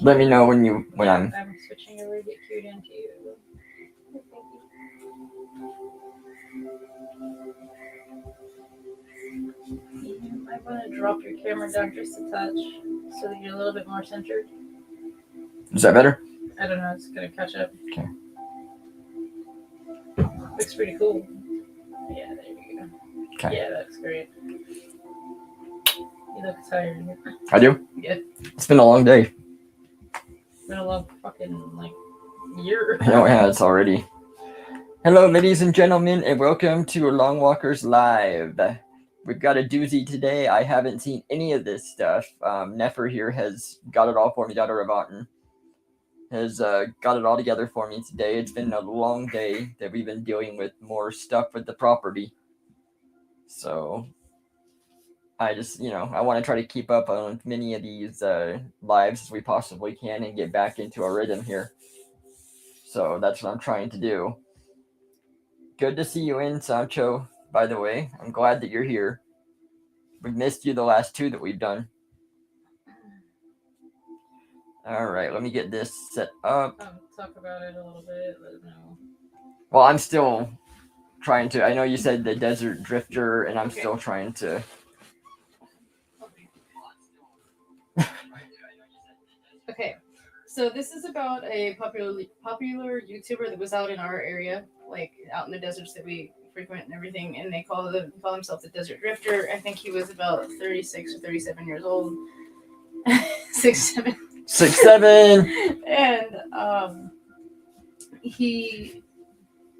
Let me know when I'm. I'm switching over to get cued into you. I want to drop your camera down just a touch so that you're a little bit more centered. Is that better? I don't know, it's gonna catch up. Okay. Looks pretty cool. Yeah, there you go. Okay. Yeah, that's great. You look tired. I do? Yeah. It's been a long day. It's been a long fucking year. No, yeah, it's already. Hello, ladies and gentlemen, and welcome to LongWalker's Live. We've got a doozy today. I haven't seen any of this stuff. Nefer here has got it all for me. Dr. Ravatin has got it all together for me today. It's been a long day that we've been dealing with more stuff with the property. So I just, I want to try to keep up on many of these lives as we possibly can and get back into a rhythm here. So that's what I'm trying to do. Good to see you in, Sancho, by the way. I'm glad that you're here. We've missed you the last two that we've done. All right, let me get this set up. Talk about it a little bit, let them know. Well, I'm still trying to. I know you said the Desert Drifter, and I'm still trying to. Okay, so this is about a popular YouTuber that was out in our area, like out in the deserts that we frequent and everything, and they call himself the Desert Drifter. I think he was about 36 or 37 years old. 6'7". 6'7". And he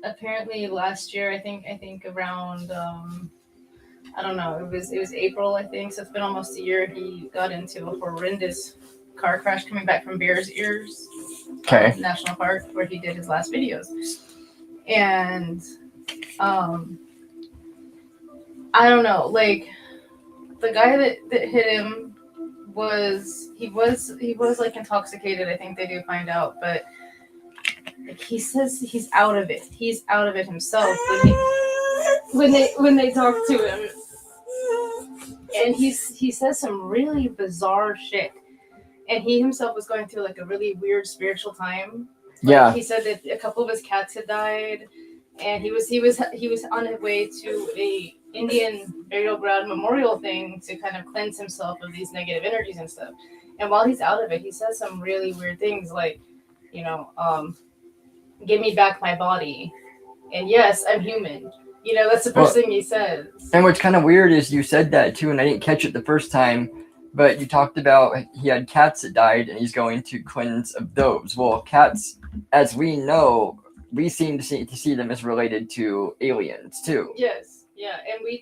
apparently last year, I think around I don't know, it was April, I think, so it's been almost a year. He got into a horrendous car crash coming back from Bears Ears National Park, where he did his last videos. And I don't know, like the guy that hit him was like intoxicated. I think they do find out, but like, he says he's out of it. He's out of it himself when they talk to him, and he says some really bizarre shit. And he himself was going through like a really weird spiritual time. He said that a couple of his cats had died, and he was on his way to a Indian burial ground memorial thing to kind of cleanse himself of these negative energies and stuff. And while he's out of it, he says some really weird things like, give me back my body. And yes, I'm human. That's the first thing he says. And what's kind of weird is you said that too, and I didn't catch it the first time, but you talked about he had cats that died and he's going to cleanse of those. Well, cats, as we know, we seem to see them as related to aliens too. Yes. Yeah, and we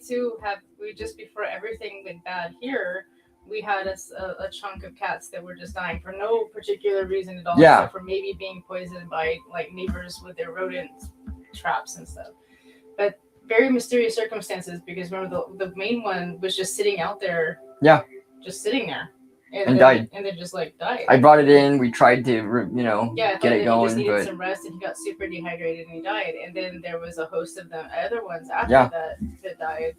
just before everything went bad here, we had a chunk of cats that were just dying for no particular reason at all, except for maybe being poisoned by like neighbors with their rodent traps and stuff. But very mysterious circumstances, because remember the main one was just sitting out there. Yeah. Just sitting there. And died. And then just like died. I brought it in. We tried to, get it going. He just needed some rest, and he got super dehydrated and he died. And then there was a host of them, other ones after that died.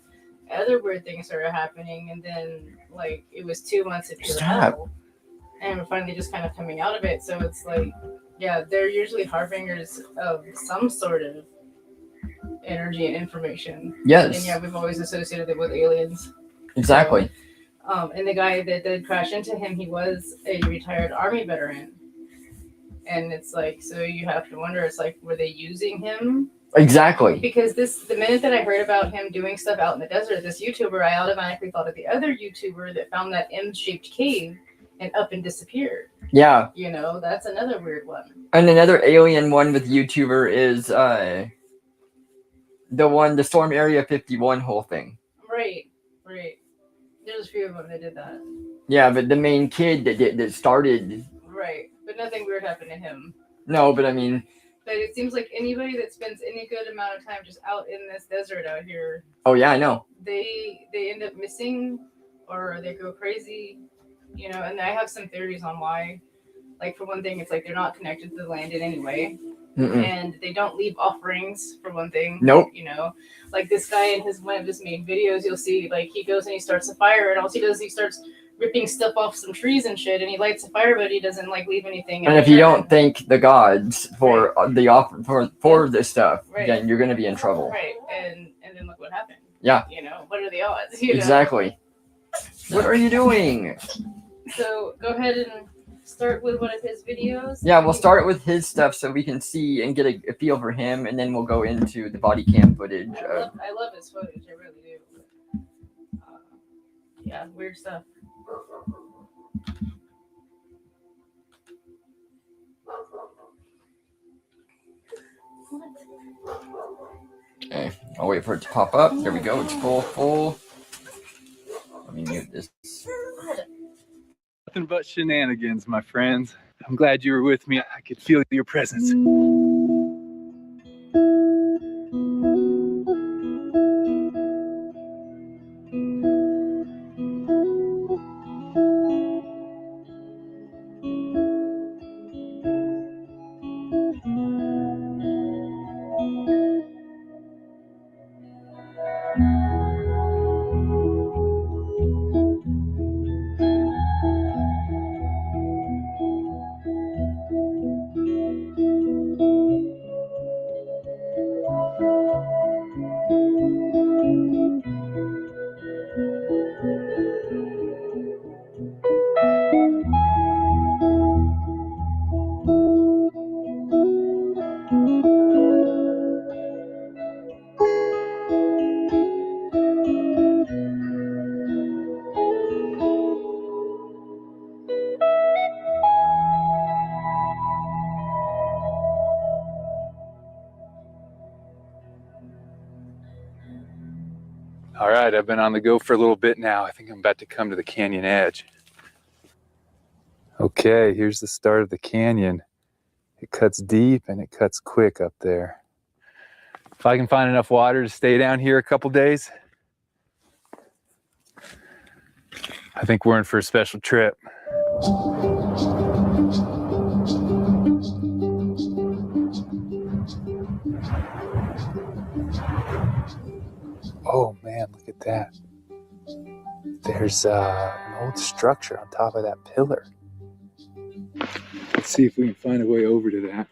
Other weird things started happening, and then like it was 2 months of pure hell. And we're finally just kind of coming out of it. So it's like, they're usually harbingers of some sort of energy and information. Yes. And we've always associated it with aliens. Exactly. And the guy that did crash into him, he was a retired Army veteran. And it's like, so you have to wonder, it's like, were they using him? Exactly. Because the minute that I heard about him doing stuff out in the desert, this YouTuber, I automatically thought of the other YouTuber that found that M-shaped cave and up and disappeared. Yeah. That's another weird one. And another alien one with YouTuber is the Storm Area 51 whole thing. Right. There's a few of them that did that. Yeah, but the main kid that started. Right, but nothing weird happened to him. No, but I mean. But it seems like anybody that spends any good amount of time just out in this desert out here. Oh yeah, I know. They end up missing, or they go crazy, And I have some theories on why. Like for one thing, it's like they're not connected to the land in any way. Mm-mm. And they don't leave offerings, for one thing. Nope. Like this guy in one of his main videos, you'll see like he goes and he starts a fire, and all he does is he starts ripping stuff off some trees and shit, and he lights a fire, but he doesn't like leave anything. And if you don't thank the gods for the offer for this stuff, then you're gonna be in trouble. Right, and then look what happened. Yeah. You know, what are the odds? Exactly. So, what are you doing? So go ahead and start with one of his videos. Yeah, we'll start with his stuff so we can see and get a feel for him, and then we'll go into the body cam footage. I love his footage, I really do. Yeah, weird stuff. Okay, I'll wait for it to pop up. There we go. It's full. Let me mute this. Nothing but shenanigans, my friends. I'm glad you were with me. I could feel your presence. All right, I've been on the go for a little bit now. I think I'm about to come to the canyon edge. Okay, here's the start of the canyon. It cuts deep and it cuts quick up there. If I can find enough water to stay down here a couple days, I think we're in for a special trip. Oh man, look at that. There's an old structure on top of that pillar. Let's see if we can find a way over to that.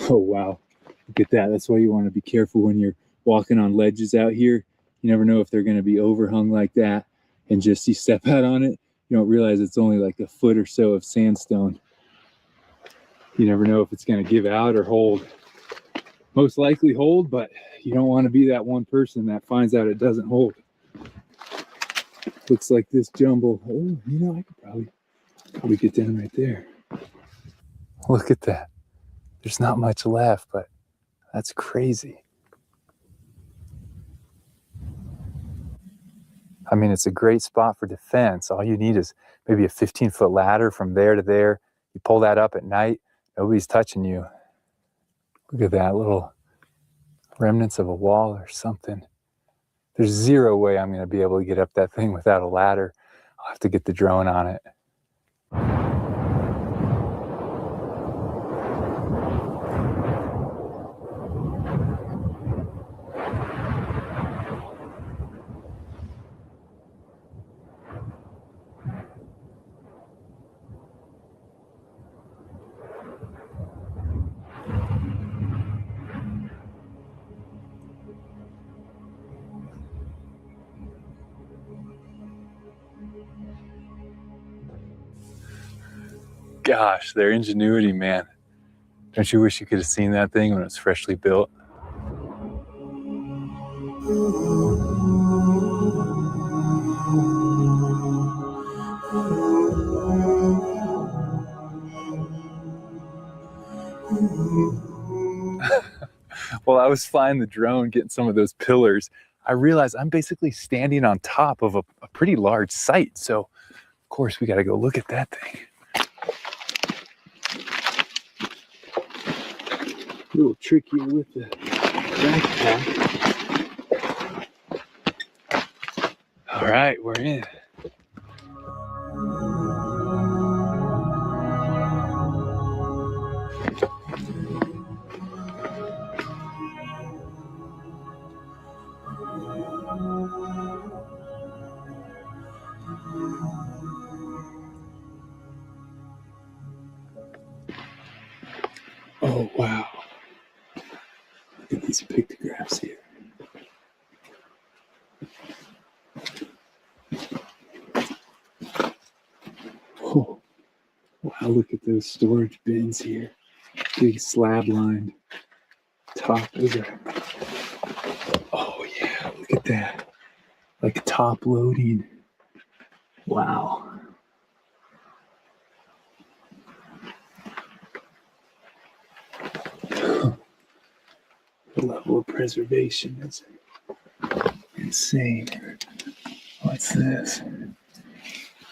Oh wow, look at that. That's why you want to be careful when you're walking on ledges out here. You never know if they're going to be overhung like that, and just you step out on it, you don't realize it's only like a foot or so of sandstone. You never know if it's going to give out or hold. Most likely hold, but you don't want to be that one person that finds out it doesn't hold. Looks like this jumble. Oh, you know, I could probably get down right there. Look at that. There's not much left, but that's crazy. I mean, it's a great spot for defense. All you need is maybe a 15-foot ladder from there to there. You pull that up at night, nobody's touching you. Look at that, little remnants of a wall or something. There's zero way I'm going to be able to get up that thing without a ladder. I'll have to get the drone on it. Gosh, their ingenuity, man. Don't you wish you could have seen that thing when it was freshly built? While I was flying the drone, getting some of those pillars, I realized I'm basically standing on top of a pretty large site. So, of course, we got to go look at that thing. A little trickier with the backpack. All right, we're in. Look at these pictographs here. Oh, wow, look at those storage bins here. Big slab lined top. Those are, oh yeah, look at that. Like top loading. Wow. The level of preservation is insane. What's this?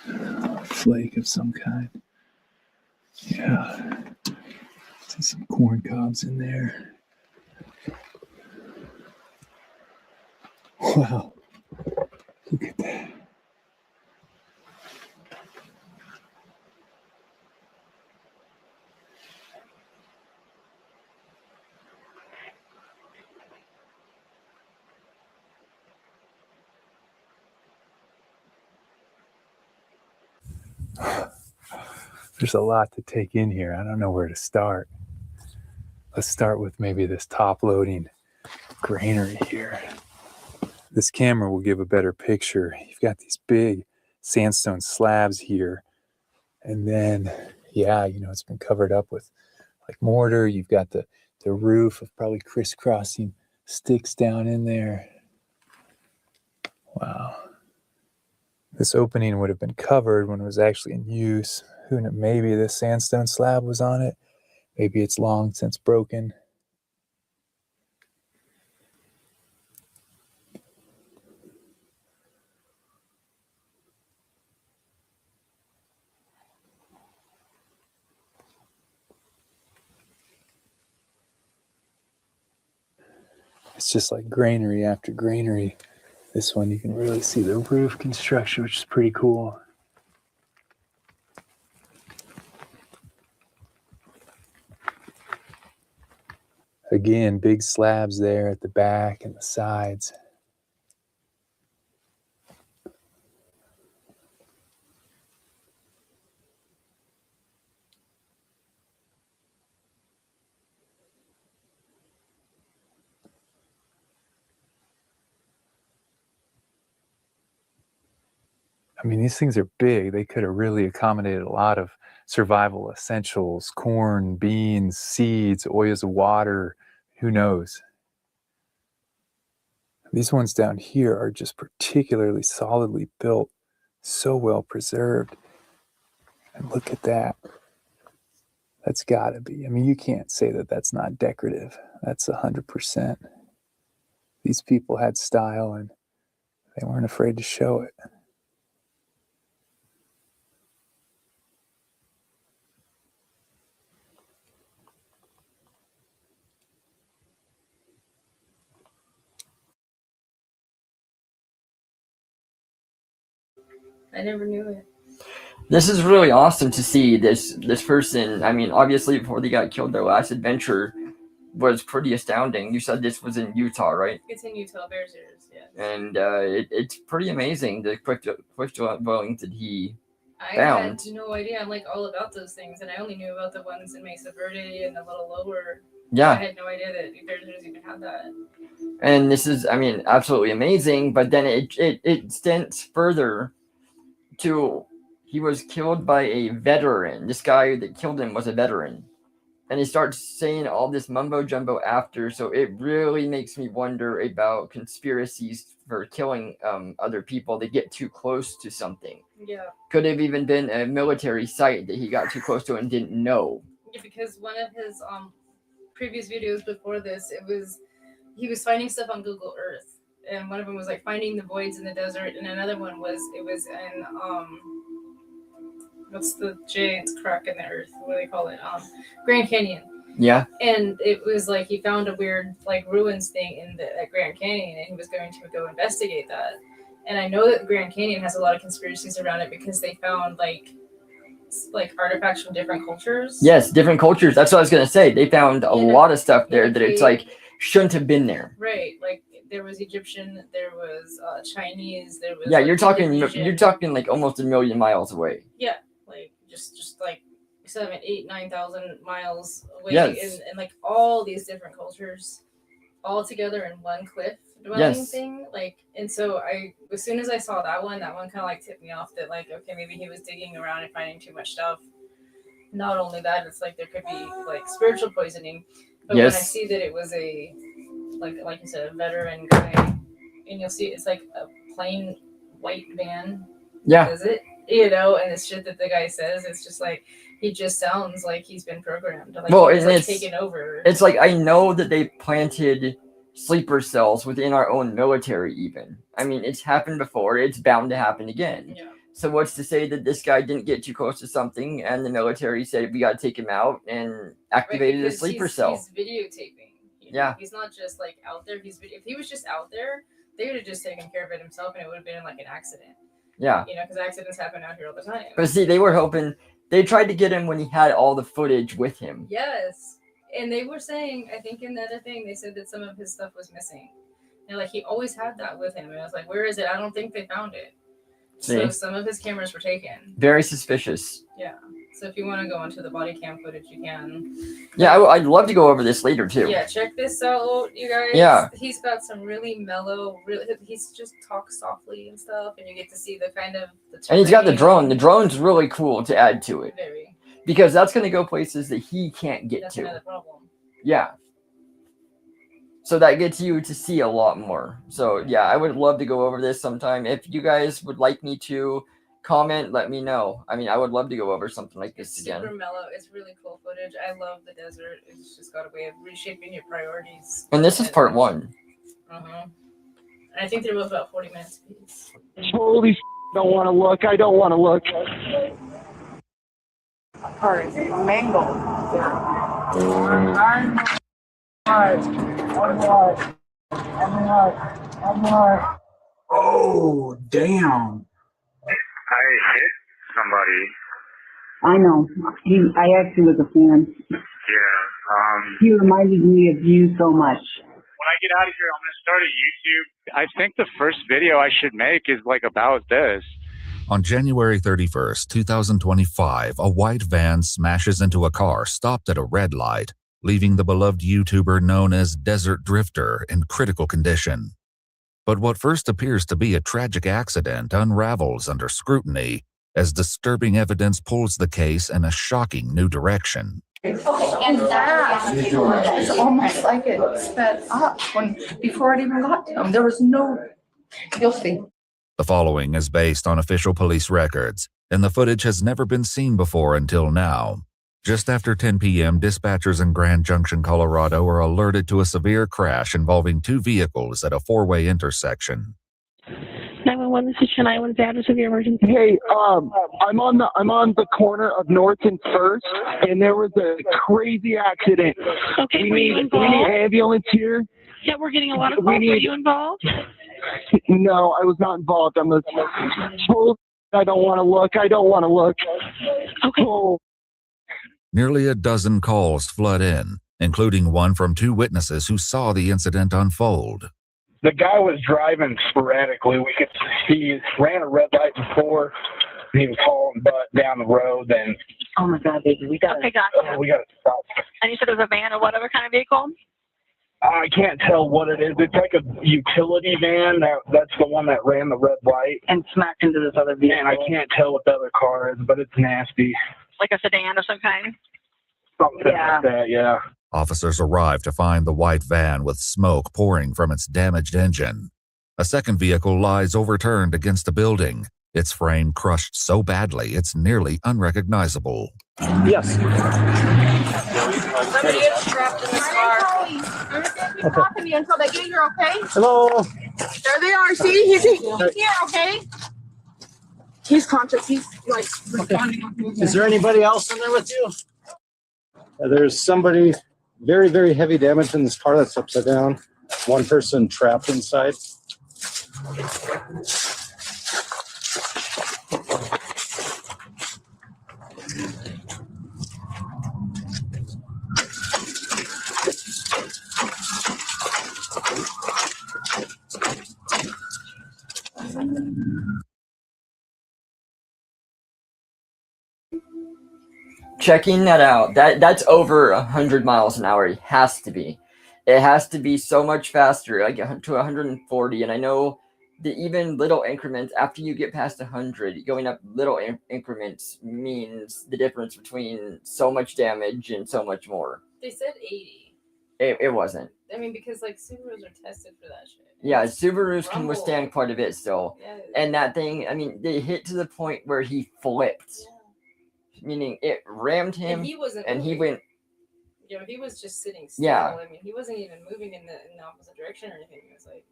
A flake of some kind. Yeah. See some corn cobs in there. Wow. Look at that. There's a lot to take in here. I don't know where to start. Let's start with maybe this top loading granary here. This camera will give a better picture. You've got these big sandstone slabs here. And then, yeah, you know, it's been covered up with like mortar. You've got the roof of probably crisscrossing sticks down in there. Wow. This opening would have been covered when it was actually in use. Who knows? Maybe this sandstone slab was on it. Maybe it's long since broken. It's just like granary after granary. This one, you can really see the roof construction, which is pretty cool. Again, big slabs there at the back and the sides. I mean, these things are big. They could have really accommodated a lot of survival essentials, corn, beans, seeds, oils of water, who knows? These ones down here are just particularly solidly built, so well preserved. And look at that. That's gotta be. I mean, you can't say that that's not decorative. That's 100%. These people had style and they weren't afraid to show it. I never knew it. This is really awesome to see this person. I mean, obviously, before they got killed, their last adventure was pretty astounding. You said this was in Utah, right? It's in Utah, Bears Ears, yes. And it's pretty amazing the cliff dwellings that he I found. had no idea. I'm like all about those things, and I only knew about the ones in Mesa Verde and a little lower. Yeah. I had no idea that Bears Ears even had that. And this is, I mean, absolutely amazing. But then it extends further to he was killed by a veteran. This guy that killed him was a veteran. And he starts saying all this mumbo jumbo after, so it really makes me wonder about conspiracies for killing other people that get too close to something. Yeah. Could have even been a military site that he got too close to and didn't know. Yeah, because one of his previous videos before this, he was finding stuff on Google Earth, and one of them was like finding the voids in the desert, and another one was in what's the giant crack in the earth? What do they call it? Grand Canyon. Yeah. And it was like he found a weird like ruins thing at Grand Canyon, and he was going to go investigate that. And I know that Grand Canyon has a lot of conspiracies around it because they found like artifacts from different cultures. Yes, different cultures. That's what I was gonna say. They found a lot of stuff there that it's like shouldn't have been there. Right, like there was Egyptian, there was Chinese, there was. Yeah, like, you're talking like almost a million miles away. Yeah, like just like 7,000, 8,000, 9,000 miles away, Yes. and like all these different cultures. all together in one cliff dwelling thing. Like, and so as soon as I saw that one kind of like tipped me off that like, okay, maybe he was digging around and finding too much stuff. Not only that, it's like there could be like spiritual poisoning. But when I see that it was a like you said, a veteran guy, and you'll see it's like a plain white van. Yeah. Does it? You know, and the shit that the guy says, it's just like he just sounds like he's been programmed. Like he's like taken over. It's like I know that they planted sleeper cells within our own military even. I mean, it's happened before, it's bound to happen again. Yeah. So what's to say that this guy didn't get too close to something and the military said we gotta take him out and activated a sleeper cell? He's videotaping. Yeah. He's not just like out there, if he was just out there, they would have just taken care of it himself and it would have been like an accident. Yeah. You know, because accidents happen out here all the time. But see, they were hoping, they tried to get him when he had all the footage with him. Yes. And they were saying, I think in the other thing, they said that some of his stuff was missing. And like, he always had that with him. And I was like, where is it? I don't think they found it. See? So some of his cameras were taken. Very suspicious. Yeah. So if you want to go into the body cam footage, you can. Yeah, I'd love to go over this later too. Yeah, check this out, you guys. Yeah. He's got some really mellow, he's just talks softly and stuff, and you get to see the kind of. And he's got the drone. The drone's really cool to add to it. Very. Because that's going to go places that he can't get That's to. another problem. Yeah. So that gets you to see a lot more. So yeah, I would love to go over this sometime. If you guys would like me to comment, let me know. I mean, I would love to go over something like this again. Super mellow. It's really cool footage. I love the desert. It's just got a way of reshaping your priorities. And this is part 1. And I think they're both about 40 minutes apiece. Holy don't want to look. I don't want to look. Car is mangled. Oh, damn. I hit somebody. I know. I actually was a fan. Yeah. He reminded me of you so much. When I get out of here, I'm going to start a YouTube. I think the first video I should make is like about this. On January 31st, 2025, a white van smashes into a car stopped at a red light, leaving the beloved YouTuber known as Desert Drifter in critical condition. But what first appears to be a tragic accident unravels under scrutiny as disturbing evidence pulls the case in a shocking new direction. And that was almost like it sped up before it even got to him. There was no, you'll see. The following is based on official police records, and the footage has never been seen before until now. Just after 10 p.m., dispatchers in Grand Junction, Colorado are alerted to a severe crash involving 2 vehicles at a 4-way intersection. 911, this is Shania. What is the address of your emergency? Hey, I'm on the corner of North and First, and there was a crazy accident. Okay, we need ambulance here. Yeah, we're getting a lot of calls. Were you involved? No, I was not involved. I'm told I don't want to look. I don't want to look. Okay. Oh. Nearly a dozen calls flood in, including one from 2 witnesses who saw the incident unfold. The guy was driving sporadically. We could see he ran a red light before. He was hauling butt down the road. And Oh my God, baby, we got Okay, gotcha. we got to stop. And you said it was a van or whatever kind of vehicle? I can't tell what it is. It's like a utility van. That's the one that ran the red light. and smacked into this other vehicle. And I can't tell what the other car is, but it's nasty. Like a sedan of some kind? Something like that, yeah. Officers arrive to find the white van with smoke pouring from its damaged engine. A second vehicle lies overturned against a building, its frame crushed so badly it's nearly unrecognizable. Yes. Somebody is trapped in this car. He's talking to you until they get here, okay? Hello. There they are. See, he's here, okay? He's conscious. He's like responding. Is there anybody else in there with you? There's somebody very, very heavy damage in this car that's upside down. One person trapped inside. Checking that out. That's over 100 miles an hour. It has to be. it has to be so much faster, like to 140. And I know that even little increments after you get past 100, going up little increments means the difference between so much damage and so much more. They said 80. It wasn't. I mean, because like Subarus are tested for that shit. Yeah, Subarus can withstand quite a bit still. Yeah. And that thing, I mean, they hit to the point where he flipped. Yeah. Meaning it rammed him and he wasn't and moving. he went. You know, he was just sitting still. Yeah. I mean, he wasn't even moving in the opposite direction or anything. It was like.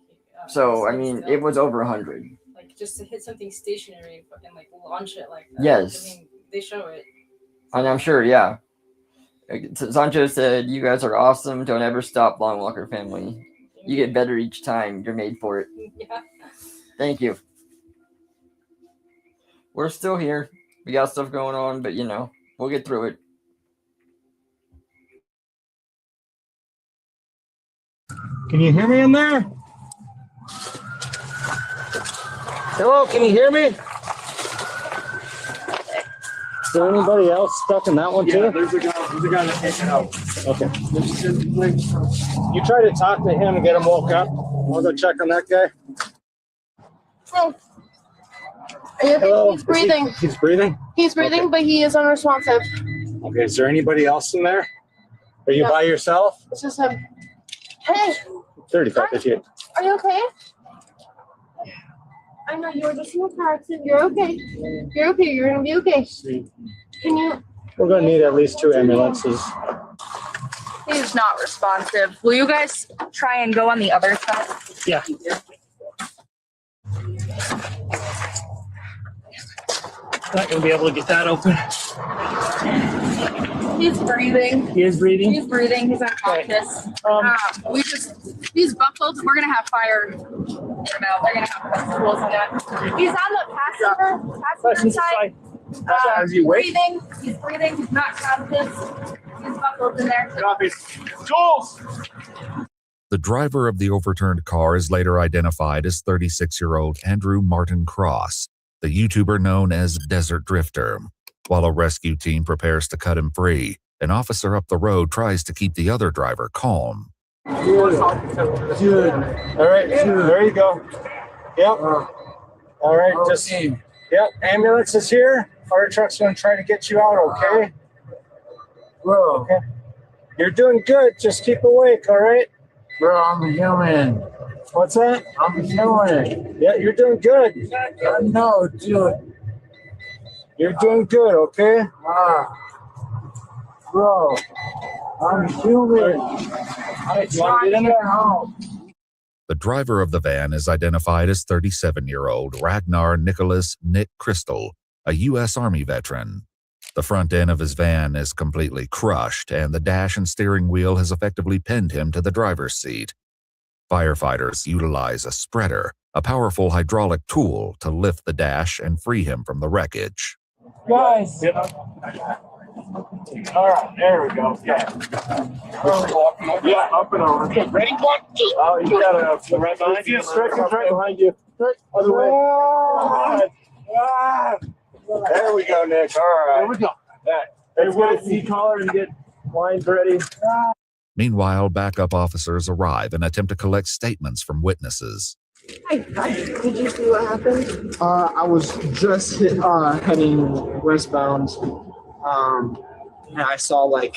So I mean, it was over 100. Like just to hit something stationary and like launch it like that. Yes. I mean, they show it. And I'm sure, yeah. Sancho said, "You guys are awesome. Don't ever stop, Long Walker family. You get better each time. You're made for it." Yeah. Thank you. We're still here. We got stuff going on, but you know, we'll get through it. Can you hear me in there? Hello, can you hear me? Is there anybody else stuck in that one too? Yeah, there's a guy that takes it out. Okay. You try to talk to him and get him woke up. I'll go check on that guy. Oh. Hello. He's breathing. He's breathing? He's breathing, Okay. but he is unresponsive. Okay, is there anybody else in there? Are you by yourself? It's just him. Hey, 35, 58. are you okay? I know you were just in a car accident. You're okay. You're okay. You're gonna be okay. Can you? We're going to need at least 2 ambulances. He's not responsive. Will you guys try and go on the other side? Yeah. Not going to be able to get that open. He's breathing. He is breathing? He's breathing. He's unconscious. He's buckled. We're gonna have fire. They're gonna have tools in that. He's on the passenger side. Is he awake? Breathing. He's breathing. He's not conscious. He's buckled in there. Copy. Jules! The driver of the overturned car is later identified as 36-year-old Andrew Martin Cross, the YouTuber known as Desert Drifter. While a rescue team prepares to cut him free, an officer up the road tries to keep the other driver calm. Good. All right, there you go. Yep. All right, just, yep, ambulance is here. Fire truck's going to try to get you out, okay? Bro. Okay. You're doing good. Just keep awake, all right? Bro, I'm a human. What's that? I'm a human. Yeah, you're doing good. I know, dude. You're doing good, okay? Bro, I'm human. I'm trying to get home. The driver of the van is identified as 37-year-old Ragnar Nicholas Nick Crystal, a U.S. Army veteran. The front end of his van is completely crushed, and the dash and steering wheel has effectively pinned him to the driver's seat. Firefighters utilize a spreader, a powerful hydraulic tool, to lift the dash and free him from the wreckage. Guys. All right, there we go. Yeah. Yeah, up and over. Okay, ready? 1, 2. Oh, you got a right behind you. Stretch right behind you. Other way. There we go, Nick. All right. There we go. Let's get a seat collar and get lines ready. Meanwhile, backup officers arrive and attempt to collect statements from witnesses. Hi. Did you see what happened? I was just heading westbound, and I saw like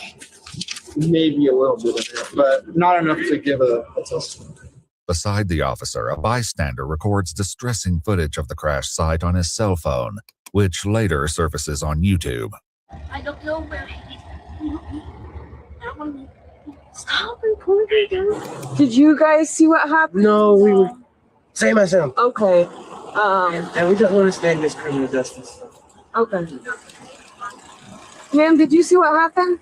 maybe a little bit of it, but not enough to give a testimony. Beside the officer, a bystander records distressing footage of the crash site on his cell phone, which later surfaces on YouTube. I don't know where he is. Stop recording. Did you guys see what happened? No, we were same as him. Okay. And we just want to stand this criminal justice. Okay. Ma'am, did you see what happened?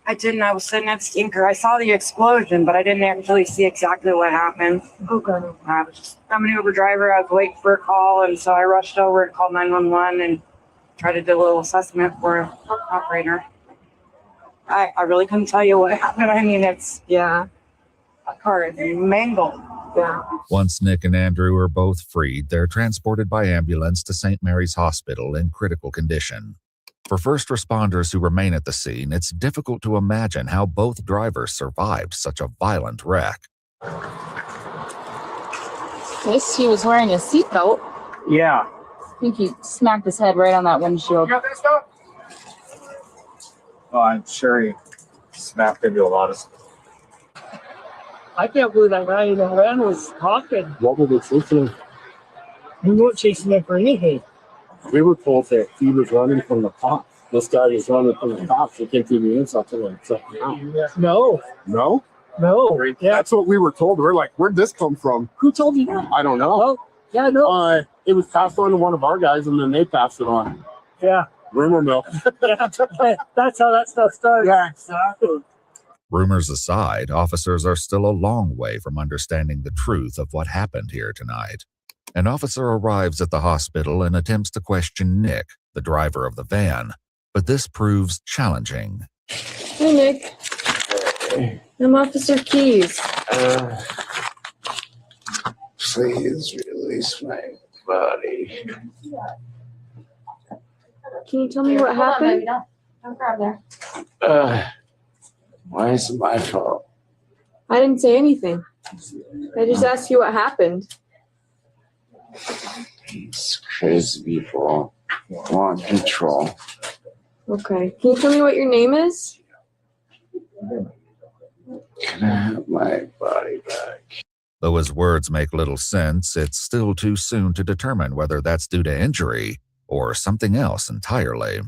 I didn't. I was sitting at the stinker. I saw the explosion, but I didn't actually see exactly what happened. Okay. I'm an Uber driver. I was waiting for a call, and so I rushed over and called 911 and tried to do a little assessment for an operator. I really couldn't tell you what happened. I mean, it's, yeah, a car is mangled. Yeah. Once Nick and Andrew are both freed, they're transported by ambulance to St. Mary's Hospital in critical condition. For first responders who remain at the scene, it's difficult to imagine how both drivers survived such a violent wreck. This, he was wearing a seatbelt. Yeah. I think he smacked his head right on that windshield. You got that stuff? Oh, I'm sure he smacked into a lot of stuff. I can't believe that guy in the van was talking. What were they chasing? We weren't chasing him for anything. We were told that he was running from the cops. This guy was running from the cops. He came through the inside and something out. No. No? No. Yeah. That's what we were told. We're like, where'd this come from? Who told you that? I don't know. Oh, yeah, no. It was passed on to one of our guys, and then they passed it on. Yeah. Rumor mill. Yeah. That's how that stuff started. Yeah, exactly. Rumors aside, officers are still a long way from understanding the truth of what happened here tonight. An officer arrives at the hospital and attempts to question Nick, the driver of the van, but this proves challenging. Hey, Nick. I'm Officer Keys. Please release my body. Can you tell me what happened? Don't grab there. Why is it my fault? I didn't say anything. I just asked you what happened. These crazy people want control. Okay. Can you tell me what your name is? Can I have my body back? Though his words make little sense, it's still too soon to determine whether that's due to injury or something else entirely.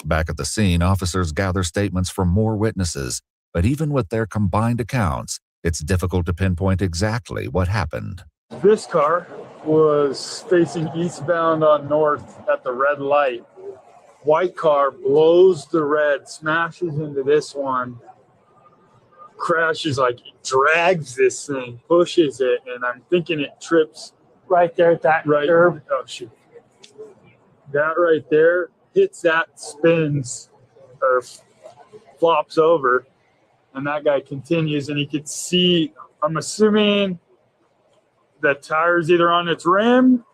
Back at the scene, officers gather statements from more witnesses, but even with their combined accounts, it's difficult to pinpoint exactly what happened. This car was facing eastbound on North at the red light. White car blows the red, smashes into this one, crashes, like it drags this thing, pushes it, and I'm thinking it trips Right there at that curve. Oh shoot! That right there hits that, spins or flops over, and that guy continues, and he could see. I'm assuming the tire's either on its rim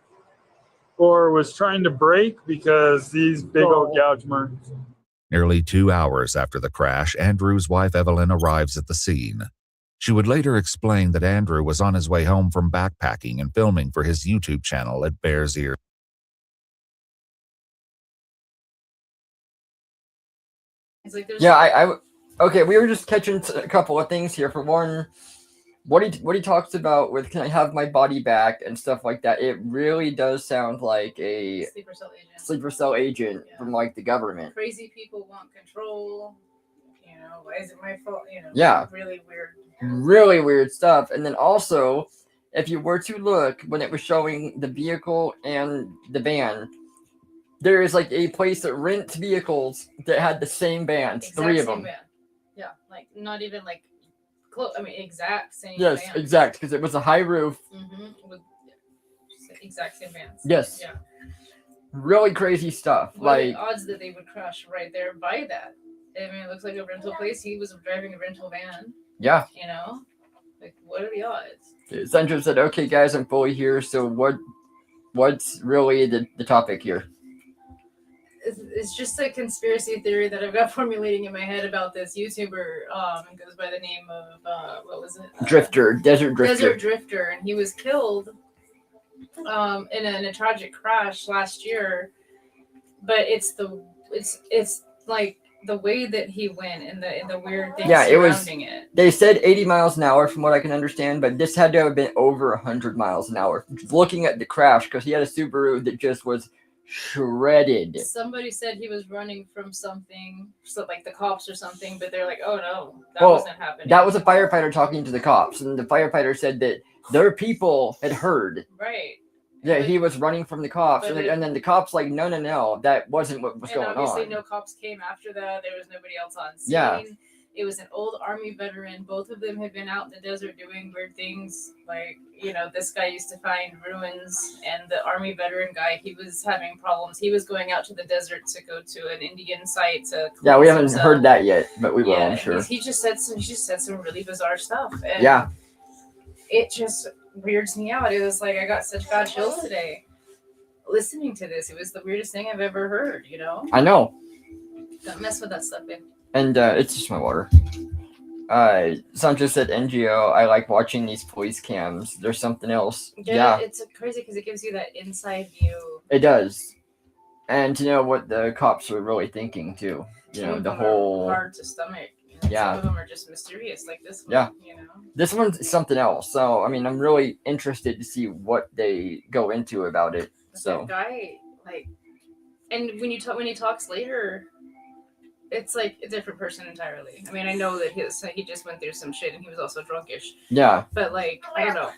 or was trying to brake because these big old gouge marks. Nearly 2 hours after the crash, Andrew's wife Evelyn arrives at the scene. She would later explain that Andrew was on his way home from backpacking and filming for his YouTube channel at Bears Ear. Yeah, okay, we were just catching a couple of things here. For one, what he talks about with "can I have my body back" and stuff like that, it really does sound like a sleeper cell agent from like the government. Crazy people want control. Why is it my fault? Yeah. Really weird stuff. And then also, if you were to look when it was showing the vehicle and the van, there is like a place that rents vehicles that had the same vans, three of them. Van. Yeah, like not even like close. I mean, exact same. Yes, van. exact, because it was a high roof. With exact same vans. Yes. Yeah. Really crazy stuff. What are like the odds that they would crash right there by that? I mean, it looks like a rental place. He was driving a rental van. Yeah. Like what are the odds? Sandra said, "Okay, guys, I'm fully here. So what's really the topic here?" It's just a conspiracy theory that I've got formulating in my head about this YouTuber. It goes by the name of what was it? Drifter, Desert Drifter. Desert Drifter, and he was killed in a tragic crash last year. But it's like the way that he went and the weird things surrounding it. They said 80 miles an hour from what I can understand, but this had to have been over 100 miles an hour. Looking at the crash, because he had a Subaru that just was shredded. Somebody said he was running from something, so like the cops or something, but they're like, "Oh no, that wasn't happening." That was a firefighter talking to the cops, and the firefighter said that their people had heard. Right. Yeah, he was running from the cops, and then the cops like, no, that wasn't what was going on. Obviously, no cops came after that. There was nobody else on scene. Yeah. It was an old Army veteran. Both of them had been out in the desert doing weird things. Like, this guy used to find ruins, and the Army veteran guy, he was having problems. He was going out to the desert to go to an Indian site to. Yeah, we haven't heard that yet, but we will, I'm sure. He just said some really bizarre stuff. And yeah. It just weirds me out. It was like I got such bad chills today listening to this. It was the weirdest thing I've ever heard. I know. Don't mess with that stuff, man. And it's just my water. Sancho said NGO. I like watching these police cams. There's something else. Yeah, It's crazy because it gives you that inside view. it does. And to know what the cops were really thinking too. You know, Some the of them whole are hard to stomach. And yeah. Some of them are just mysterious, like this one. Yeah. You know. This one's something else. So I mean, I'm really interested to see what they go into about it. So That guy, like, and when he talks later, it's like a different person entirely. I mean, I know that he just went through some shit and he was also drunkish. Yeah. But like, I don't know.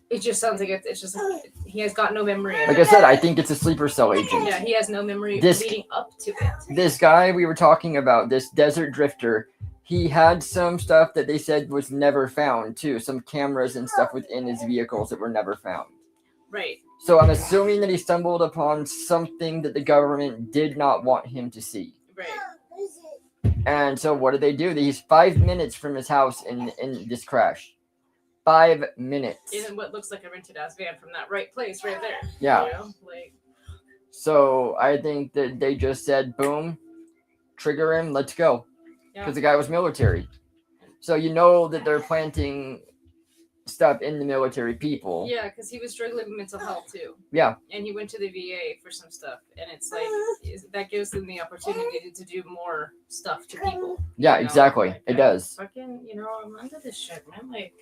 It just sounds like it's just like, he has got no memory. Like I said, I think it's a sleeper cell agent. Yeah, he has no memory leading up to it. This guy we were talking about, this desert drifter, he had some stuff that they said was never found too. Some cameras and stuff within his vehicles that were never found. Right. So I'm assuming that he stumbled upon something that the government did not want him to see. Right. And so what did they do? He's 5 minutes from his house in this crash. 5 minutes. In what looks like a rented ass van from that right place right there. Yeah. You know? Like, so I think that they just said, boom, trigger him, let's go. Because the guy was military. So you know that they're planting stuff in the military people. yeah, because he was struggling with mental health too. Yeah. And he went to the VA for some stuff. And it's like, that gives them the opportunity to do more stuff to people. Yeah, you know? exactly. Like, It does. Fucking, you know, I'm under this shit, man. Like,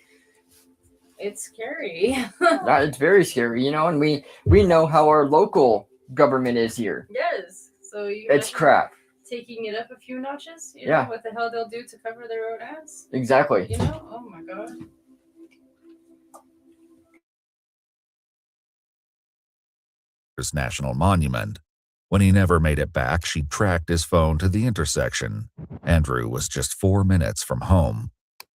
it's scary. It's very scary, you know, and we know how our local government is here. Yes. So you It's crap. taking it up a few notches. You Yeah. know what the hell they'll do to cover their own ass. Exactly. You know? Oh my god. National Monument. When he never made it back, she tracked his phone to the intersection. Andrew was just 4 minutes from home.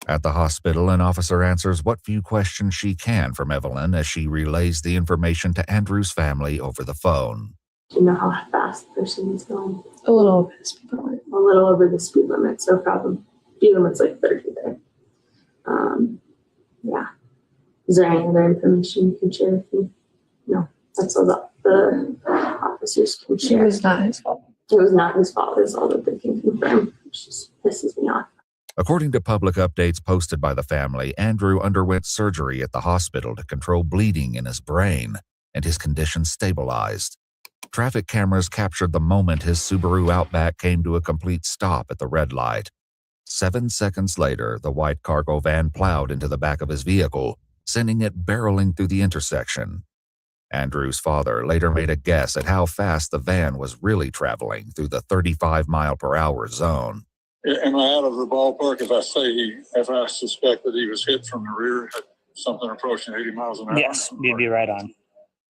At the hospital, an officer answers what few questions she can from Evelyn as she relays the information to Andrew's family over the phone. Do you know how fast the person is going? A little over the speed limit. A little over the speed limit. So probably speed limit's like 30 there. Yeah. Is there any other information you can share with me? No. That's all the officers can share. It was not his fault. It was not his fault. Is all that they can confirm. Which just pisses me off. According to public updates posted by the family, Andrew underwent surgery at the hospital to control bleeding in his brain, and his condition stabilized. Traffic cameras captured the moment his Subaru Outback came to a complete stop at the red light. 7 seconds later, the white cargo van plowed into the back of his vehicle, sending it barreling through the intersection. Andrew's father later made a guess at how fast the van was really traveling through the 35-mile-per-hour zone. Am I out of the ballpark if I suspect that he was hit from the rear at something approaching 80 miles an hour? Yes, you'd be right on.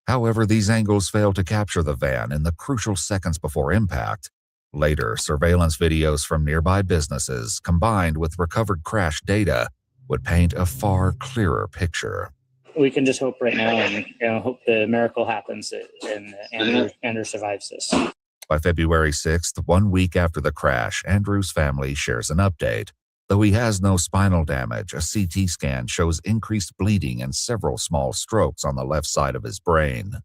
However, these angles failed to capture the van in the crucial seconds before impact. Later, surveillance videos from nearby businesses, combined with recovered crash data, would paint a far clearer picture. We can just hope right now and hope the miracle happens and Andrew survives this. By February 6th, 1 week after the crash, Andrew's family shares an update. Though he has no spinal damage, a CT scan shows increased bleeding and several small strokes on the left side of his brain.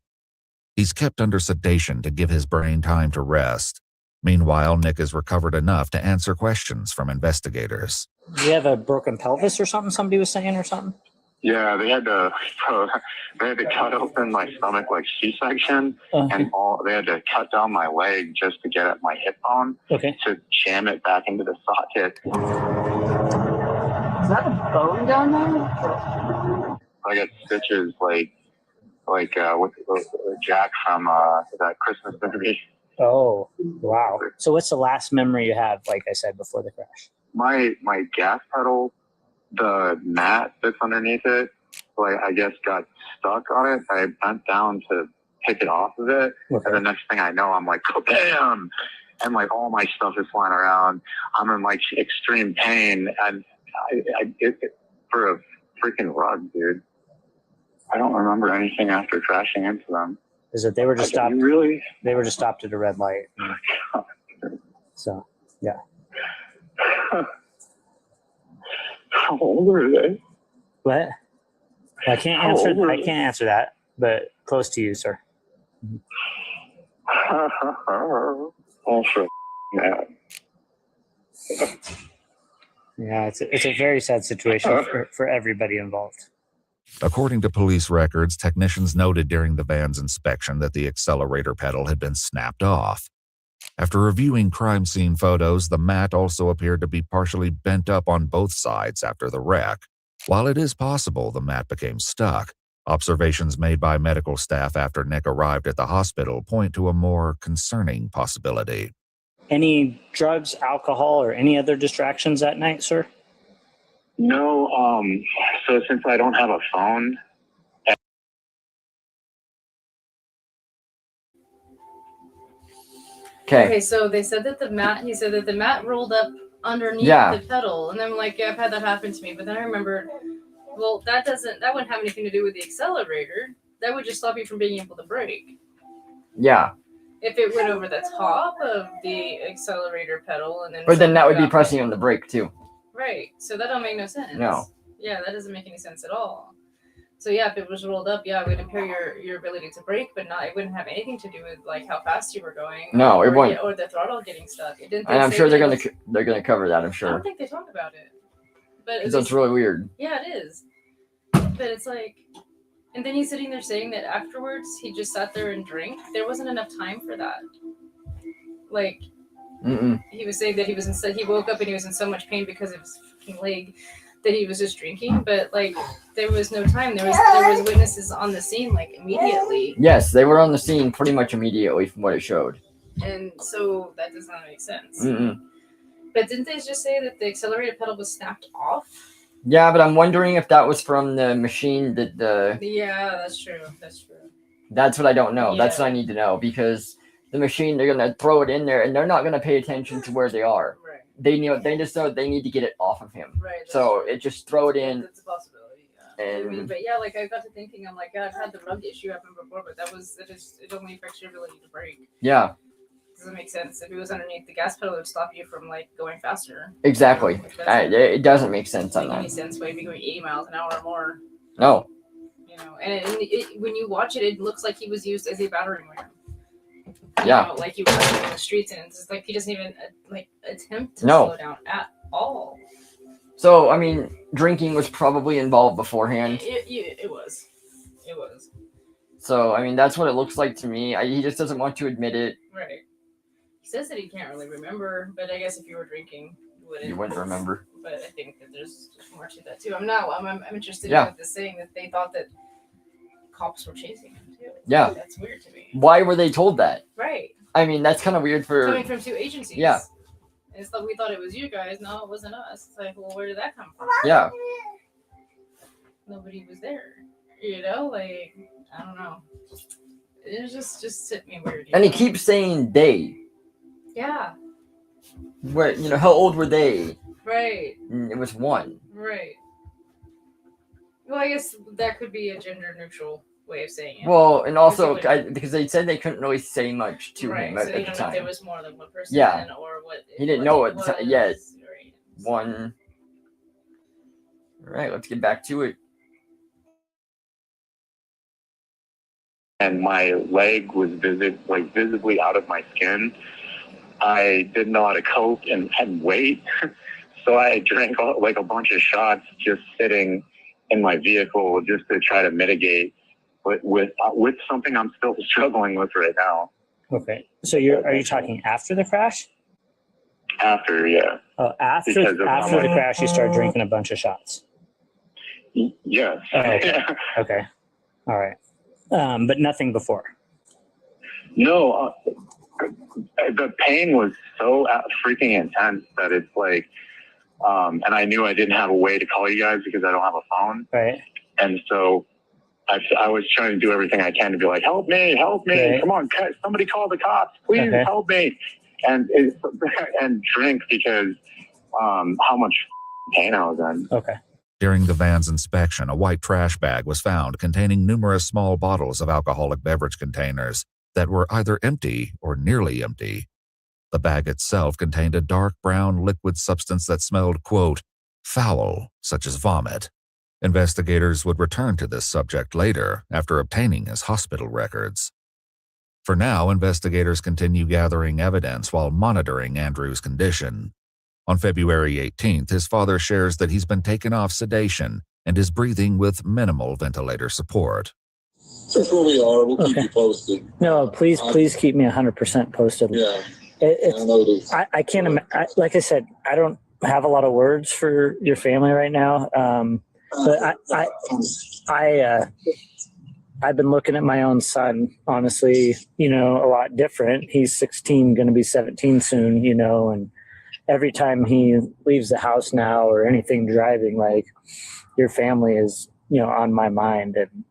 He's kept under sedation to give his brain time to rest. Meanwhile, Nick is recovered enough to answer questions from investigators. Do you have a broken pelvis or something somebody was saying or something? Yeah, they had to cut open my stomach like C-section, and they had to cut down my leg just to get at my hip bone to jam it back into the socket. Is that a bone down there? I got stitches like with Jack from that Christmas movie. Oh, wow. So what's the last memory you have, like I said, before the crash? My gas pedal, the mat that's underneath it, I guess got stuck on it. I bent down to pick it off of it, and the next thing I know, I'm like, bam! And all my stuff is flying around. I'm in extreme pain, and I for a freaking rug, dude. I don't remember anything after crashing into them. Is that they were just stopped? Really? They were just stopped at a red light. So, yeah. How old are they? What? I can't answer that, but close to you, sir. Oh, shit. Yeah. Yeah, it's a very sad situation for everybody involved. According to police records, technicians noted during the van's inspection that the accelerator pedal had been snapped off. After reviewing crime scene photos, the mat also appeared to be partially bent up on both sides after the wreck. While it is possible the mat became stuck, observations made by medical staff after Nick arrived at the hospital point to a more concerning possibility. Any drugs, alcohol, or any other distractions at night, sir? No, so since I don't have a phone. Okay, so they said that he said that the mat rolled up underneath the pedal, and then I'm like, yeah, I've had that happen to me. But then I remembered, well, that wouldn't have anything to do with the accelerator. That would just stop you from being able to brake. Yeah. If it went over the top of the accelerator pedal and then. But then that would be pressing on the brake too. Right. So that don't make no sense. No. Yeah, that doesn't make any sense at all. So yeah, if it was rolled up, yeah, it would impair your ability to brake, but it wouldn't have anything to do with like how fast you were going. No, it wouldn't. Or the throttle getting stuck. It didn't. And I'm sure they're gonna cover that. I'm sure. I don't think they talk about it. But that's really weird. Yeah, it is. But it's like, and then he's sitting there saying that afterwards he just sat there and drank. There wasn't enough time for that. Like, he was saying that he woke up and he was in so much pain because of his fucking leg that he was just drinking. But like, there was no time. There was witnesses on the scene like immediately. Yes, they were on the scene pretty much immediately from what it showed. And so that does not make sense. But didn't they just say that the accelerator pedal was snapped off? Yeah, but I'm wondering if that was from the machine that the. Yeah, that's true. That's true. That's what I don't know. Yeah. That's what I need to know, because the machine, they're gonna throw it in there and they're not gonna pay attention to where they are. Right. They just know they need to get it off of him. Right. So it just throw it in. That's a possibility. Yeah. And But yeah, like I got to thinking, I'm like, I've had the rug issue happen before, but it only affects your ability to brake. yeah. Doesn't make sense. If it was underneath the gas pedal, it would stop you from like going faster. Exactly. It doesn't make sense on Doesn't make any that. sense. Why be going 80 miles an hour or more? No. You know, and when you watch it, it looks like he was used as a battering ram. Yeah. You know, like he was running in the streets, and it's just like he doesn't even like attempt to No. slow down at all. So I mean, drinking was probably involved beforehand. It was. It was. So I mean, that's what it looks like to me. He just doesn't want to admit it. Right. He says that he can't really remember, but I guess if you were drinking, You wouldn't remember. But I think that there's more to that too. I'm interested Yeah. in this saying that they thought that cops were chasing him too. Yeah. That's weird to me. Why were they told that? Right. I mean, that's kind of weird for. Coming from two agencies. Yeah. It's like we thought it was you guys. No, it wasn't us. It's like, well, where did that come from? Yeah. Nobody was there. You know, like I don't know. It just hit me weird. And he keeps saying they. Yeah. Where how old were they? Right. It was one. Right. Well, I guess that could be a gender neutral way of saying it. Well, and also because they said they couldn't really say much to right. him So at you the don't know if time. there was more than one person. Yeah. Or what. He didn't know it was. yet. Right. One. All right, let's get back to it. And my leg was visibly out of my skin. I didn't know how to cope and wait, so I drank like a bunch of shots just sitting in my vehicle just to try to mitigate with something I'm still struggling with right now. Okay, so are you talking after the crash? After, yeah. Oh, after the crash, you started drinking a bunch of shots. Yes. Oh, okay. Okay. All right. But nothing before. No, the pain was so freaking intense that it's like, and I knew I didn't have a way to call you guys because I don't have a phone. Right. And so I was trying to do everything I can to be like, help me, right. Come on, somebody call the cops, please help me, and drink because how much pain I was in. Okay. During the van's inspection, a white trash bag was found containing numerous small bottles of alcoholic beverage containers that were either empty or nearly empty. The bag itself contained a dark brown liquid substance that smelled, quote, foul, such as vomit. Investigators would return to this subject later after obtaining his hospital records. For now, investigators continue gathering evidence while monitoring Andrew's condition. On February 18th, his father shares that he's been taken off sedation and is breathing with minimal ventilator support. That's where we are. We'll keep you posted. No, please keep me 100% posted. Yeah. I can't, like I said, I don't have a lot of words for your family right now. But I've been looking at my own son, honestly, a lot different. He's 16, going to be 17 soon, and every time he leaves the house now or anything driving, like, your family is, on my mind. And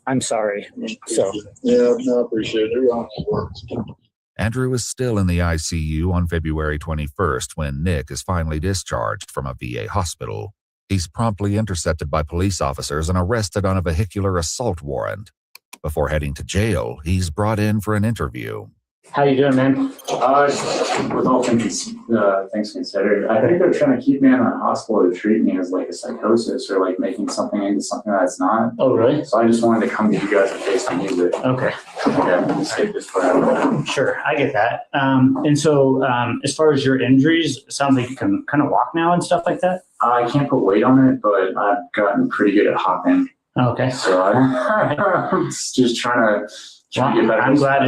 I'm sorry. So. Yeah, no, I appreciate it. Andrew is still in the ICU on February 21st when Nick is finally discharged from a VA hospital. He's promptly intercepted by police officers and arrested on a vehicular assault warrant. Before heading to jail, he's brought in for an interview. How you doing, man? With all things considered, I think they're trying to keep me in a hospital to treat me as like a psychosis or like making something into something that's not. Oh, really? So I just wanted to come to you guys in case I needed it. Okay. Yeah, just take this forever. Sure, I get that. And so as far as your injuries, it sounds like you can kind of walk now and stuff like that? I can't put weight on it, but I've gotten pretty good at hopping. Okay. So I'm just trying to get better. I'm glad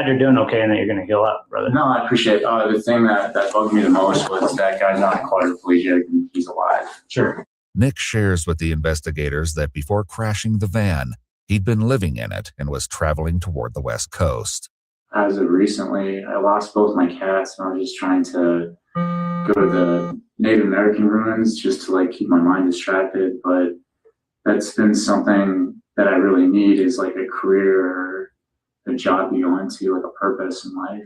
you're doing okay and that you're going to heal up, brother. No, I appreciate it. The thing that bugged me the most was that guy's not quadriplegic and he's alive. Sure. Nick shares with the investigators that before crashing the van, he'd been living in it and was traveling toward the West Coast. As of recently, I lost both my cats and I was just trying to go to the Native American ruins just to like keep my mind distracted. But that's been something that I really need is like a career or a job you go into, like a purpose in life.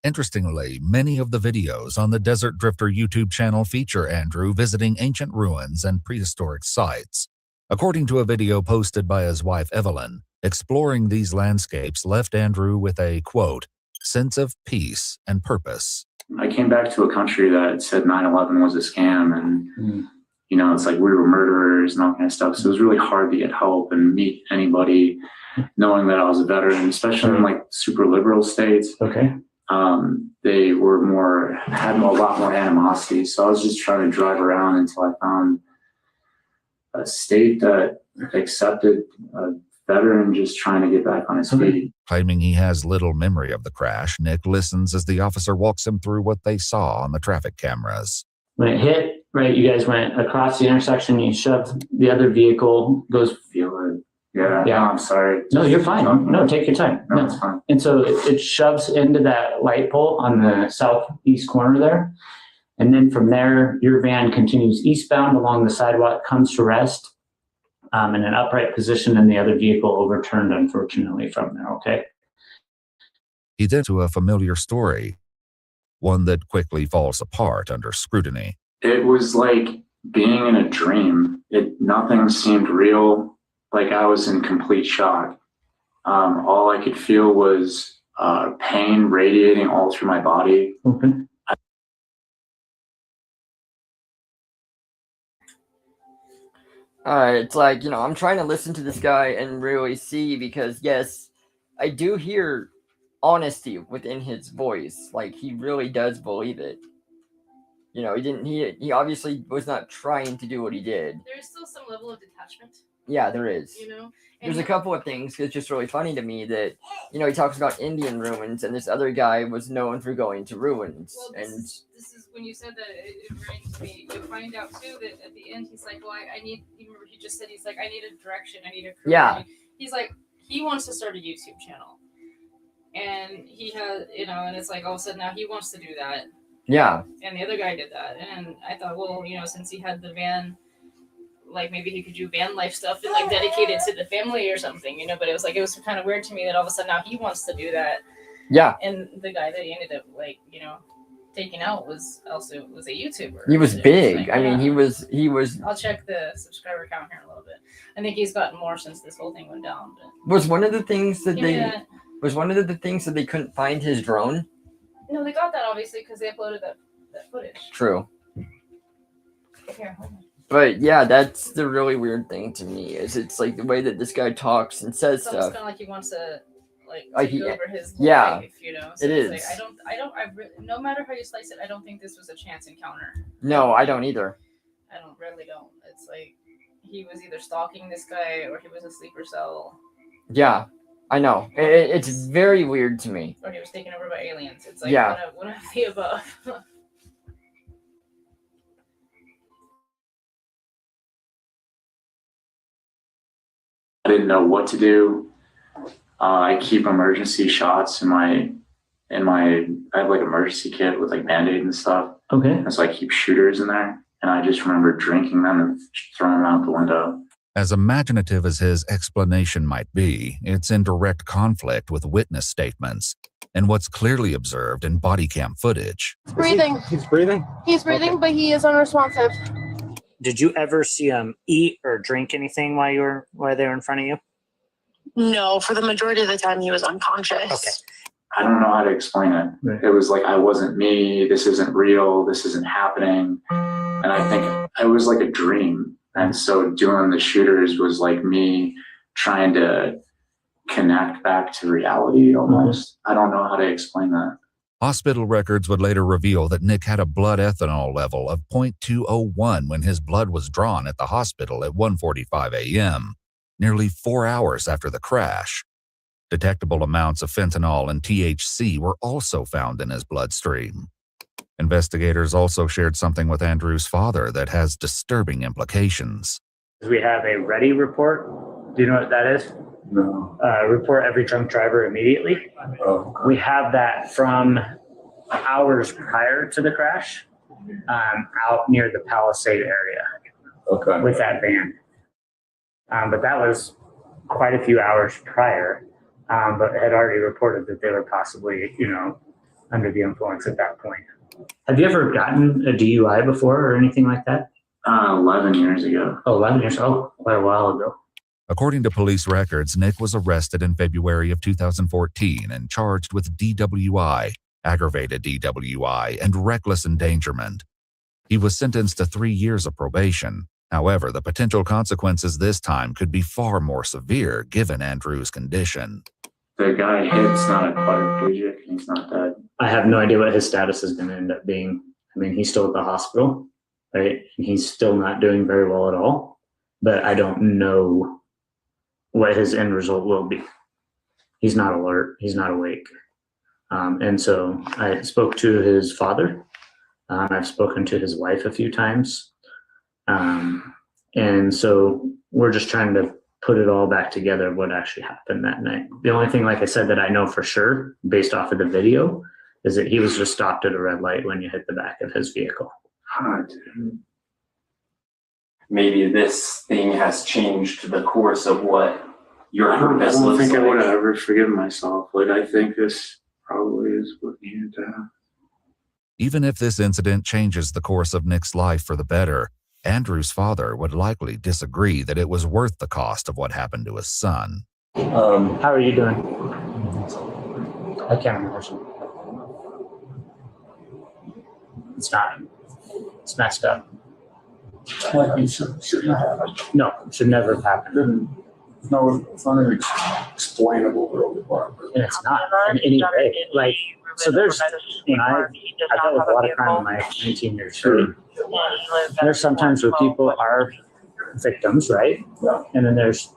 Interestingly, many of the videos on the Desert Drifter YouTube channel feature Andrew visiting ancient ruins and prehistoric sites. According to a video posted by his wife Evelyn, exploring these landscapes left Andrew with a, quote, sense of peace and purpose. I came back to a country that said 9/11 was a scam and, it's like we were murderers and all kind of stuff. So it was really hard to get help and meet anybody knowing that I was a veteran, especially in like super liberal states. Okay. They had a lot more animosity. So I was just trying to drive around until I found a state that accepted a veteran just trying to get back on his feet. Claiming he has little memory of the crash, Nick listens as the officer walks him through what they saw on the traffic cameras. When it hit, right, you guys went across the intersection, you shoved the other vehicle, goes... Yeah, no, I'm sorry. No, you're fine. No, take your time. No, it's fine. And so it shoves into that light pole on the southeast corner there. And then from there, your van continues eastbound along the sidewalk, comes to rest in an upright position, and the other vehicle overturned, unfortunately, from there, okay? He then to a familiar story, one that quickly falls apart under scrutiny. It was like being in a dream. Nothing seemed real. Like I was in complete shock. All I could feel was pain radiating all through my body. Okay. It's like, I'm trying to listen to this guy and really see, because yes, I do hear honesty within his voice. Like he really does believe it. He obviously was not trying to do what he did. There's still some level of detachment. Yeah, there is. And There's a couple of things. It's just really funny to me that, he talks about Indian ruins, and this other guy was known for going to ruins. Well, this is when you said that, it reminds me. You find out too that at the end he's like, well, I need. You remember he just said he's like, I need a direction. I need a career. Yeah. He's like, he wants to start a YouTube channel, and he has, and it's like all of a sudden now he wants to do that. Yeah. And the other guy did that, and I thought, well, since he had the van. Like maybe he could do van life stuff and like dedicate it to the family or something, but it was kind of weird to me that all of a sudden now he wants to do that. Yeah. And the guy that he ended up taking out was a YouTuber. He was big. Like, I mean, he was. I'll check the subscriber count here in a little bit. I think he's gotten more since this whole thing went down. But Was one of the things that they couldn't find his drone? No, they got that obviously because they uploaded that footage. True. Here, hold on. But yeah, that's the really weird thing to me, is it's like the way that this guy talks and says It's almost stuff. kind of like he wants to like took over his whole yeah, life, you know. So it it's is. like no matter how you slice it, I don't think this was a chance encounter. No, I don't either. I really don't. It's like he was either stalking this guy or he was a sleeper cell. Yeah, I know. It's very weird to me. Or he was taken over by aliens. It's like Yeah. one of the above. I didn't know what to do. I keep emergency shots in my I have like emergency kit with like Band-Aid and stuff. Okay. And so I keep shooters in there, and I just remember drinking them and throwing them out the window. As imaginative as his explanation might be, it's in direct conflict with witness statements and what's clearly observed in body cam footage. Breathing. He's breathing? He's breathing, but he is unresponsive. Did you ever see him eat or drink anything while they were in front of you? No, for the majority of the time he was unconscious. Okay. I don't know how to explain it. Right. It was like, I wasn't me. This isn't real. This isn't happening. And I think it was like a dream. And so doing the shooters was like me trying to connect back to reality almost. I don't know how to explain that. Hospital records would later reveal that Nick had a blood ethanol level of 0.201 when his blood was drawn at the hospital at 1:45 a.m., nearly 4 hours after the crash. Detectable amounts of fentanyl and THC were also found in his bloodstream. Investigators also shared something with Andrew's father that has disturbing implications. We have a ready report. Do you know what that is? No. Report every drunk driver immediately. Oh. We have that from hours prior to the crash, out near the Palisade area. Okay. With that van. But that was quite a few hours prior, but had already reported that they were possibly, under the influence at that point. Have you ever gotten a DUI before or anything like that? 11 years ago. Oh, 11 years old. Quite a while ago. According to police records, Nick was arrested in February of 2014 and charged with DWI, aggravated DWI, and reckless endangerment. He was sentenced to 3 years of probation. However, the potential consequences this time could be far more severe given Andrew's condition. The guy hit's not a quadriplegic. He's not dead. I have no idea what his status is going to end up being. I mean, he's still at the hospital, right? He's still not doing very well at all, but I don't know what his end result will be. He's not alert. He's not awake. And so I spoke to his father. I've spoken to his wife a few times. And so we're just trying to put it all back together, what actually happened that night. The only thing, like I said, that I know for sure, based off of the video, is that he was just stopped at a red light when you hit the back of his vehicle. Maybe this thing has changed the course of what your purpose I don't looks think like. I would have ever forgiven myself. Like, I think this probably is what needed to happen. Even if this incident changes the course of Nick's life for the better, Andrew's father would likely disagree that it was worth the cost of what happened to his son. How are you doing? I can't imagine. It's not. It's messed up. Like you shouldn't have happened. No, it should never have happened. No, it's not even explainable really. And it's not in any way. Like, so there's, when I've dealt with a lot of crime in my 19 years straight. There's sometimes where people are victims, right? Yeah. And then there's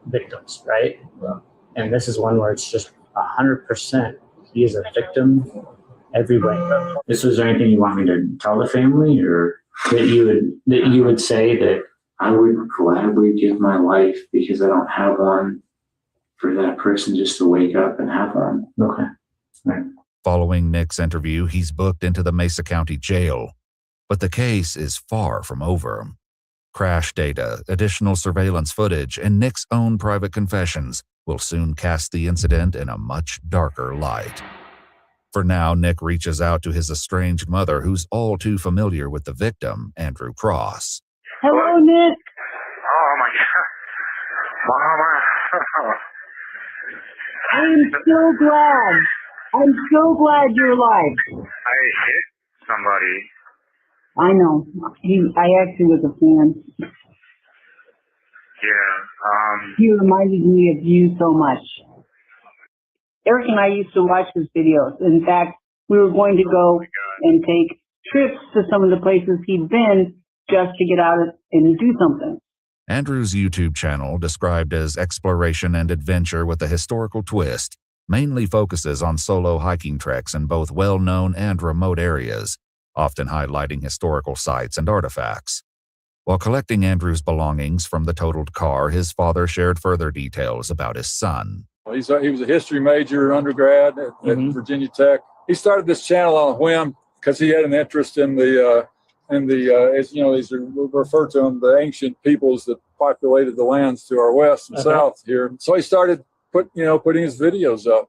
victims, right? Yeah. And this is one where it's just 100%. He is a victim every way. Was there anything you want me to tell the family, or that you would say that I would gladly give my life, because I don't have one, for that person just to wake up and have one. Okay. Right. Following Nick's interview, he's booked into the Mesa County Jail. But the case is far from over. Crash data, additional surveillance footage, and Nick's own private confessions will soon cast the incident in a much darker light. For now, Nick reaches out to his estranged mother, who's all too familiar with the victim, Andrew Cross. Hello, Nick. Oh my God. I'm so glad you're alive. I hit somebody. I know. I actually was a fan. Yeah. He reminded me of you so much. Eric and I used to watch his videos. In fact, we were going to go and take trips to some of the places he'd been just to get out and do something. Andrew's YouTube channel, described as exploration and adventure with a historical twist, mainly focuses on solo hiking treks in both well-known and remote areas, often highlighting historical sites and artifacts. While collecting Andrew's belongings from the totaled car, his father shared further details about his son. He was a history major undergrad at Virginia Tech. He started this channel on a whim because he had an interest in the as you know, these are referred to them, the ancient peoples that populated the lands to our west and south here. So he started putting his videos up,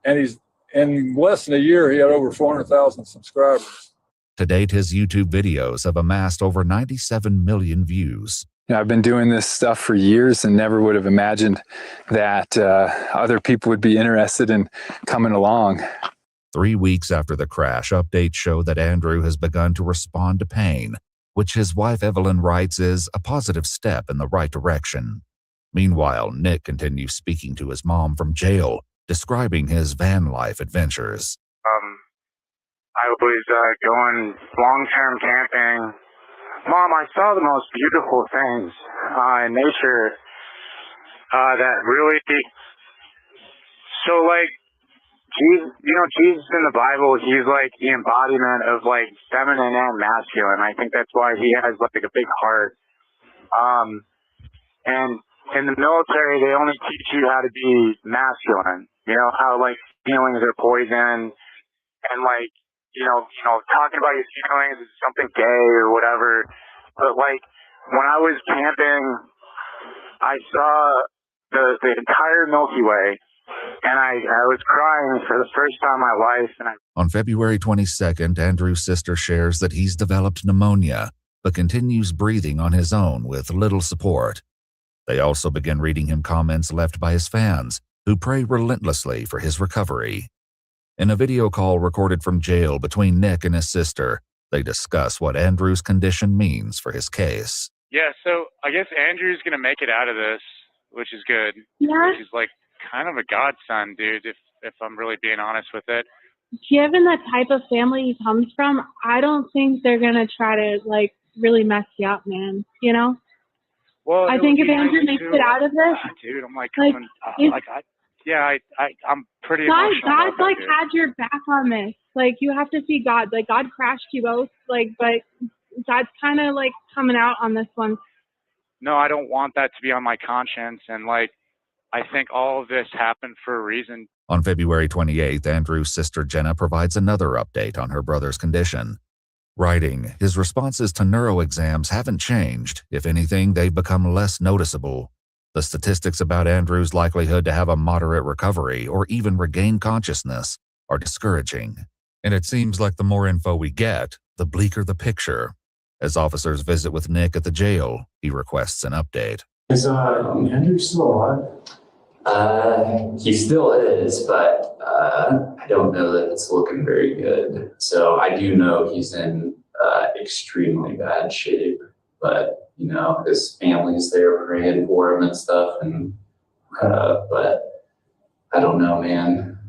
and he's in less than a year he had over 400,000 subscribers. To date, his YouTube videos have amassed over 97 million views. I've been doing this stuff for years and never would have imagined that other people would be interested in coming along. 3 weeks after the crash, updates show that Andrew has begun to respond to pain, which his wife Evelyn writes is a positive step in the right direction. Meanwhile, Nick continues speaking to his mom from jail, describing his van life adventures. I was going long-term camping. Mom, I saw the most beautiful things in nature that really... So, like, Jesus, Jesus in the Bible, he's like the embodiment of like feminine and masculine. I think that's why he has like a big heart. And in the military, they only teach you how to be masculine. You know, how like feelings are poison, and like, talking about your feelings is something gay or whatever. But like, when I was camping, I saw the entire Milky Way. And I was crying for the first time in my life. On February 22nd, Andrew's sister shares that he's developed pneumonia, but continues breathing on his own with little support. They also begin reading him comments left by his fans, who pray relentlessly for his recovery. In a video call recorded from jail between Nick and his sister, they discuss what Andrew's condition means for his case. Yeah, so I guess Andrew's going to make it out of this, which is good. Yeah. Which is like kind of a godson, dude, if I'm really being honest with it. Given the type of family he comes from, I don't think they're going to try to, like, really mess you up, man. You know? Well, I think if Andrew makes it out of this... Dude, I'm like, I'm pretty emotional. God's, like, had your back on this. Like, you have to see God. Like, God crashed you both, like, but God's kind of, like, coming out on this one. No, I don't want that to be on my conscience, and, like, I think all of this happened for a reason. On February 28th, Andrew's sister Jenna provides another update on her brother's condition. Writing, his responses to neuro exams haven't changed. If anything, they've become less noticeable. The statistics about Andrew's likelihood to have a moderate recovery or even regain consciousness are discouraging. And it seems like the more info we get, the bleaker the picture. As officers visit with Nick at the jail, he requests an update. Is Andrew still alive? He still is, but I don't know that it's looking very good. So I do know he's in extremely bad shape, but his family's there praying for him and stuff. And but I don't know, man.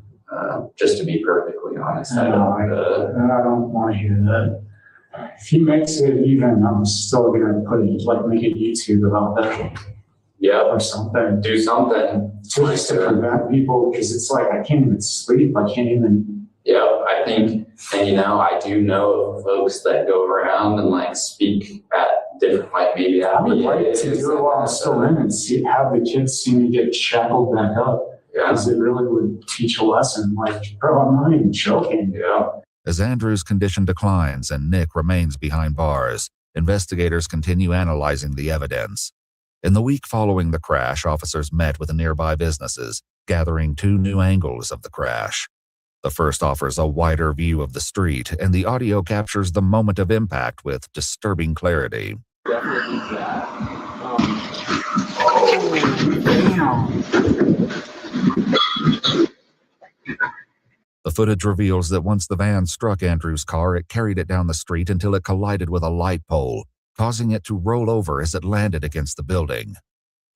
Just to be perfectly honest, I don't want to hear that. If he makes it even, I'm still gonna make a YouTube about that. Yeah, or something. Do something. Just to prevent people, because it's like I can't even sleep. I can't even. Yeah, I think, and I do know folks that go around and like speak at different, like maybe I would like to do it while I'm still in and have the kids see me get shackled back up. Yeah, because it really would teach a lesson. Like, bro, I'm not even joking. Yeah. As Andrew's condition declines and Nick remains behind bars, investigators continue analyzing the evidence. In the week following the crash, officers met with nearby businesses, gathering 2 new angles of the crash. The first offers a wider view of the street, and the audio captures the moment of impact with disturbing clarity. Definitely that. Damn. The footage reveals that once the van struck Andrew's car, it carried it down the street until it collided with a light pole, causing it to roll over as it landed against the building.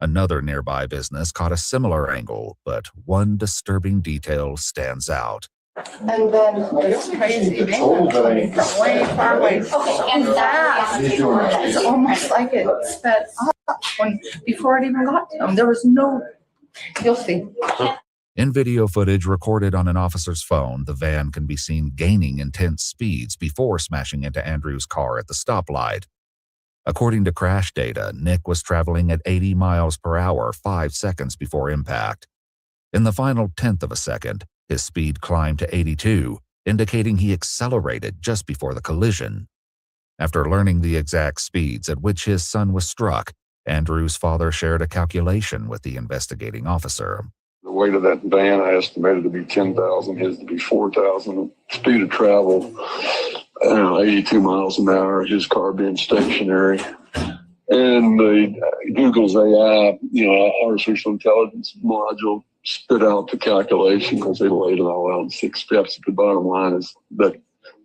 Another nearby business caught a similar angle, but one disturbing detail stands out. And then it's crazy, man, coming from way far away so fast. It's almost like it sped up before it even got to him. There was no, you'll see. In video footage recorded on an officer's phone, the van can be seen gaining intense speeds before smashing into Andrew's car at the stoplight. According to crash data, Nick was traveling at 80 miles per hour 5 seconds before impact. In the final tenth of a second, his speed climbed to 82, indicating he accelerated just before the collision. After learning the exact speeds at which his son was struck, Andrew's father shared a calculation with the investigating officer. The weight of that van I estimated to be 10,000, his to be 4,000. Speed of travel, 82 miles an hour, his car being stationary. And Google's AI, artificial intelligence module spit out the calculation because they laid it all out in 6 steps. The bottom line is that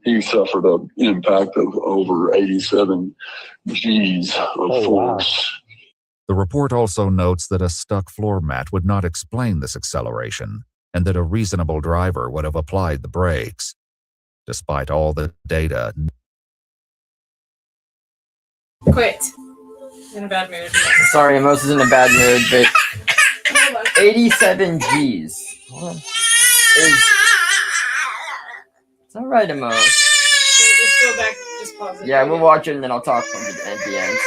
he suffered an impact of over 87 G's of force. Wow. The report also notes that a stuck floor mat would not explain this acceleration, and that a reasonable driver would have applied the brakes. Despite all the data, Quit. In a bad mood. Sorry, Amos is in a bad mood, but 87 G's. It's all right, Amos. Just go back, just pause it. Yeah, we'll watch it and then I'll talk at the end.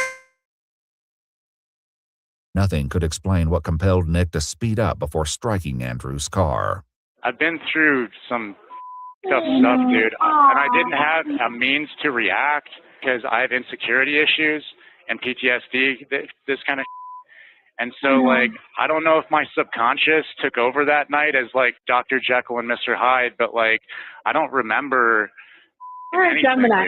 nothing could explain what compelled Nick to speed up before striking Andrew's car. I've been through some tough stuff, dude, and I didn't have a means to react because I have insecurity issues and PTSD, this kind of. And so, like, I don't know if my subconscious took over that night as, like, Dr. Jekyll and Mr. Hyde, but, like, I don't remember anything, Gemini.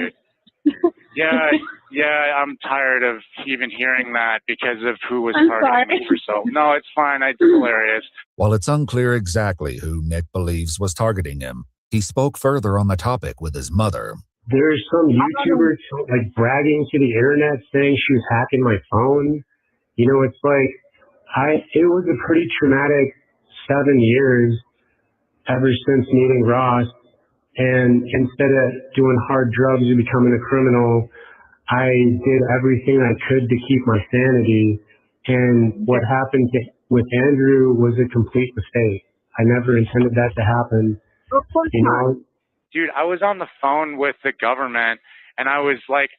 dude. Yeah, I'm tired of even hearing that because of who was targeting me for so. No, it's fine. It's hilarious. While it's unclear exactly who Nick believes was targeting him, he spoke further on the topic with his mother. There's some YouTuber like bragging to the internet saying she was hacking my phone. You know, it's like it was a pretty traumatic 7 years ever since meeting Ross. And instead of doing hard drugs and becoming a criminal, I did everything I could to keep my sanity. And what happened with Andrew was a complete mistake. I never intended that to happen. You know? Dude, I was on the phone with the government, and I was like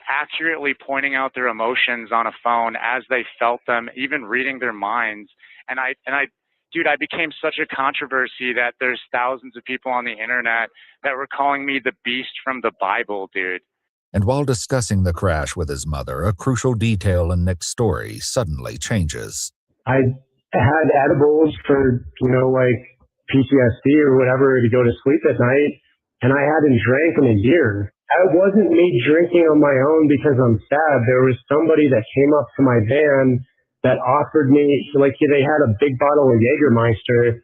accurately pointing out their emotions on a phone as they felt them, even reading their minds. And I became such a controversy that there's thousands of people on the internet that were calling me the beast from the Bible, dude. And while discussing the crash with his mother, a crucial detail in Nick's story suddenly changes. I had edibles for, like PTSD or whatever to go to sleep at night, and I hadn't drank in a year. It wasn't me drinking on my own because I'm sad. There was somebody that came up to my van that offered me, they had a big bottle of Jägermeister,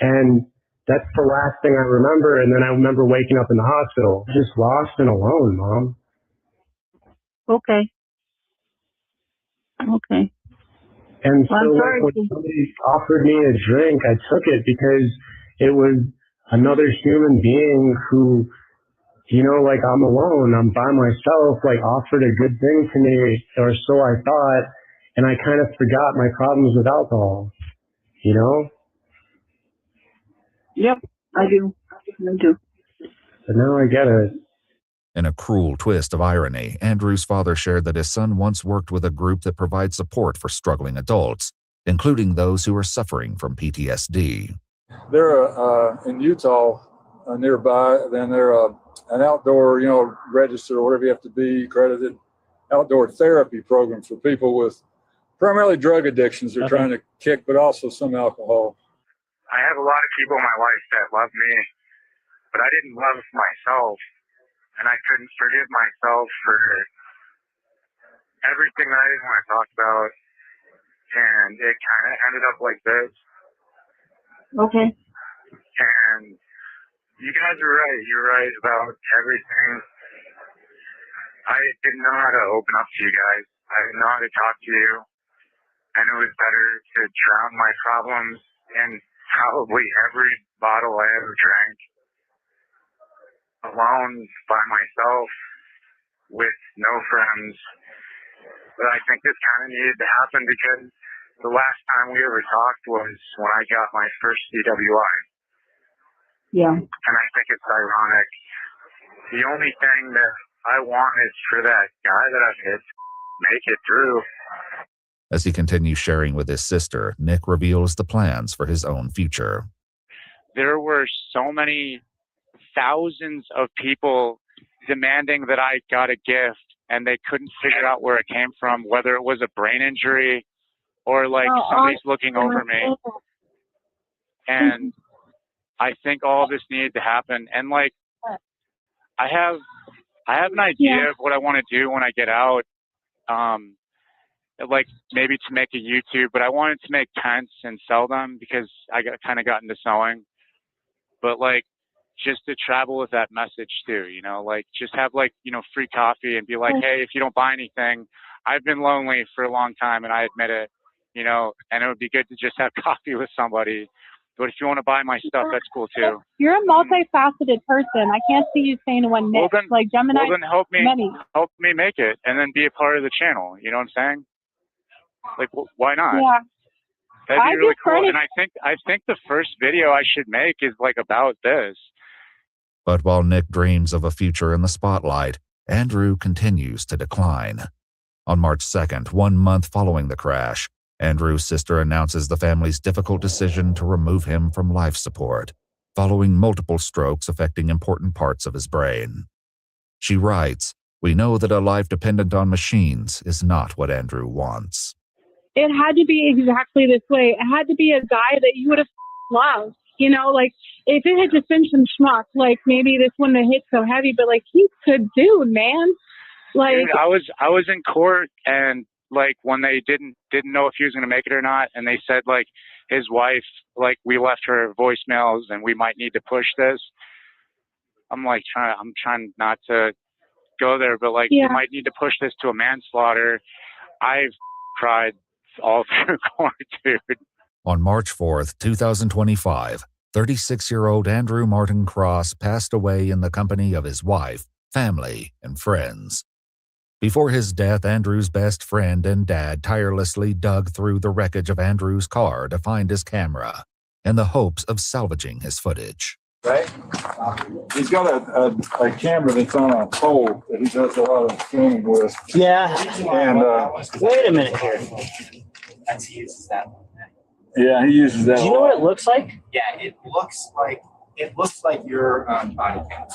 and that's the last thing I remember. And then I remember waking up in the hospital, just lost and alone, Mom. Okay. And Well, so I'm sorry. when somebody offered me a drink, I took it because it was another human being who, I'm alone, I'm by myself, offered a good thing to me, or so I thought, and I kind of forgot my problems with alcohol, Yep, I do. But now I get it. In a cruel twist of irony, Andrew's father shared that his son once worked with a group that provides support for struggling adults, including those who are suffering from PTSD. They're in Utah nearby, then they're an outdoor, register, whatever you have to be, accredited outdoor therapy program for people with primarily drug addictions they're trying to kick, but also some alcohol. I have a lot of people in my life that love me, but I didn't love myself, and I couldn't forgive myself for everything that I didn't want to talk about, and it kind of ended up like this. Okay. And you guys are right. You're right about everything. I didn't know how to open up to you guys. I didn't know how to talk to you. and it was better to drown my problems in probably every bottle I ever drank alone by myself with no friends. But I think this kind of needed to happen because the last time we ever talked was when I got my first DWI. Yeah. And I think it's ironic. The only thing that I want is for that guy that I've hit to make it through. As he continues sharing with his sister, Nick reveals the plans for his own future. There were so many thousands of people demanding that I got a gift, and they couldn't figure out where it came from, whether it was a brain injury or like somebody's looking over me. And I think all of this needed to happen. And like, I have an idea of what I want to do when I get out. Like maybe to make a YouTube, but I wanted to make tents and sell them because I kind of got into sewing. But like, just to travel with that message too, you know, like just have like, you know, free coffee and be like, hey, if you don't buy anything, I've been lonely for a long time and I admit it, you know, and it would be good to just have coffee with somebody. But if you want to buy my stuff, that's cool too. You're a multifaceted person. I can't see you saying one Nick. Like Gemini. Well, then help me make it and then be a part of the channel. You know what I'm saying? Like, why not? Yeah. That'd be really cool. And I think the first video I should make is like about this. But while Nick dreams of a future in the spotlight, Andrew continues to decline. On March 2nd, 1 month following the crash, Andrew's sister announces the family's difficult decision to remove him from life support, following multiple strokes affecting important parts of his brain. She writes, "We know that a life dependent on machines is not what Andrew wants." It had to be exactly this way. It had to be a guy that you would have loved. You know, like if it had just been some schmuck, like maybe this wouldn't have hit so heavy, but like he's a good dude, man. Like dude, I was in court and like when they didn't know if he was gonna make it or not, and they said like his wife, like we left her voicemails and we might need to push this. I'm trying not to go there, but like you might need to push this to a manslaughter. I've cried all through court, dude. On March 4th, 2025, 36-year-old Andrew Martin Cross passed away in the company of his wife, family, and friends. Before his death, Andrew's best friend and dad tirelessly dug through the wreckage of Andrew's car to find his camera, in the hopes of salvaging his footage. Right? He's got a camera that's on a pole that he does a lot of filming with. Yeah. And wait a minute here. He uses that one. Yeah, he uses that. Do you know what it looks like? Yeah, it looks like your body cam.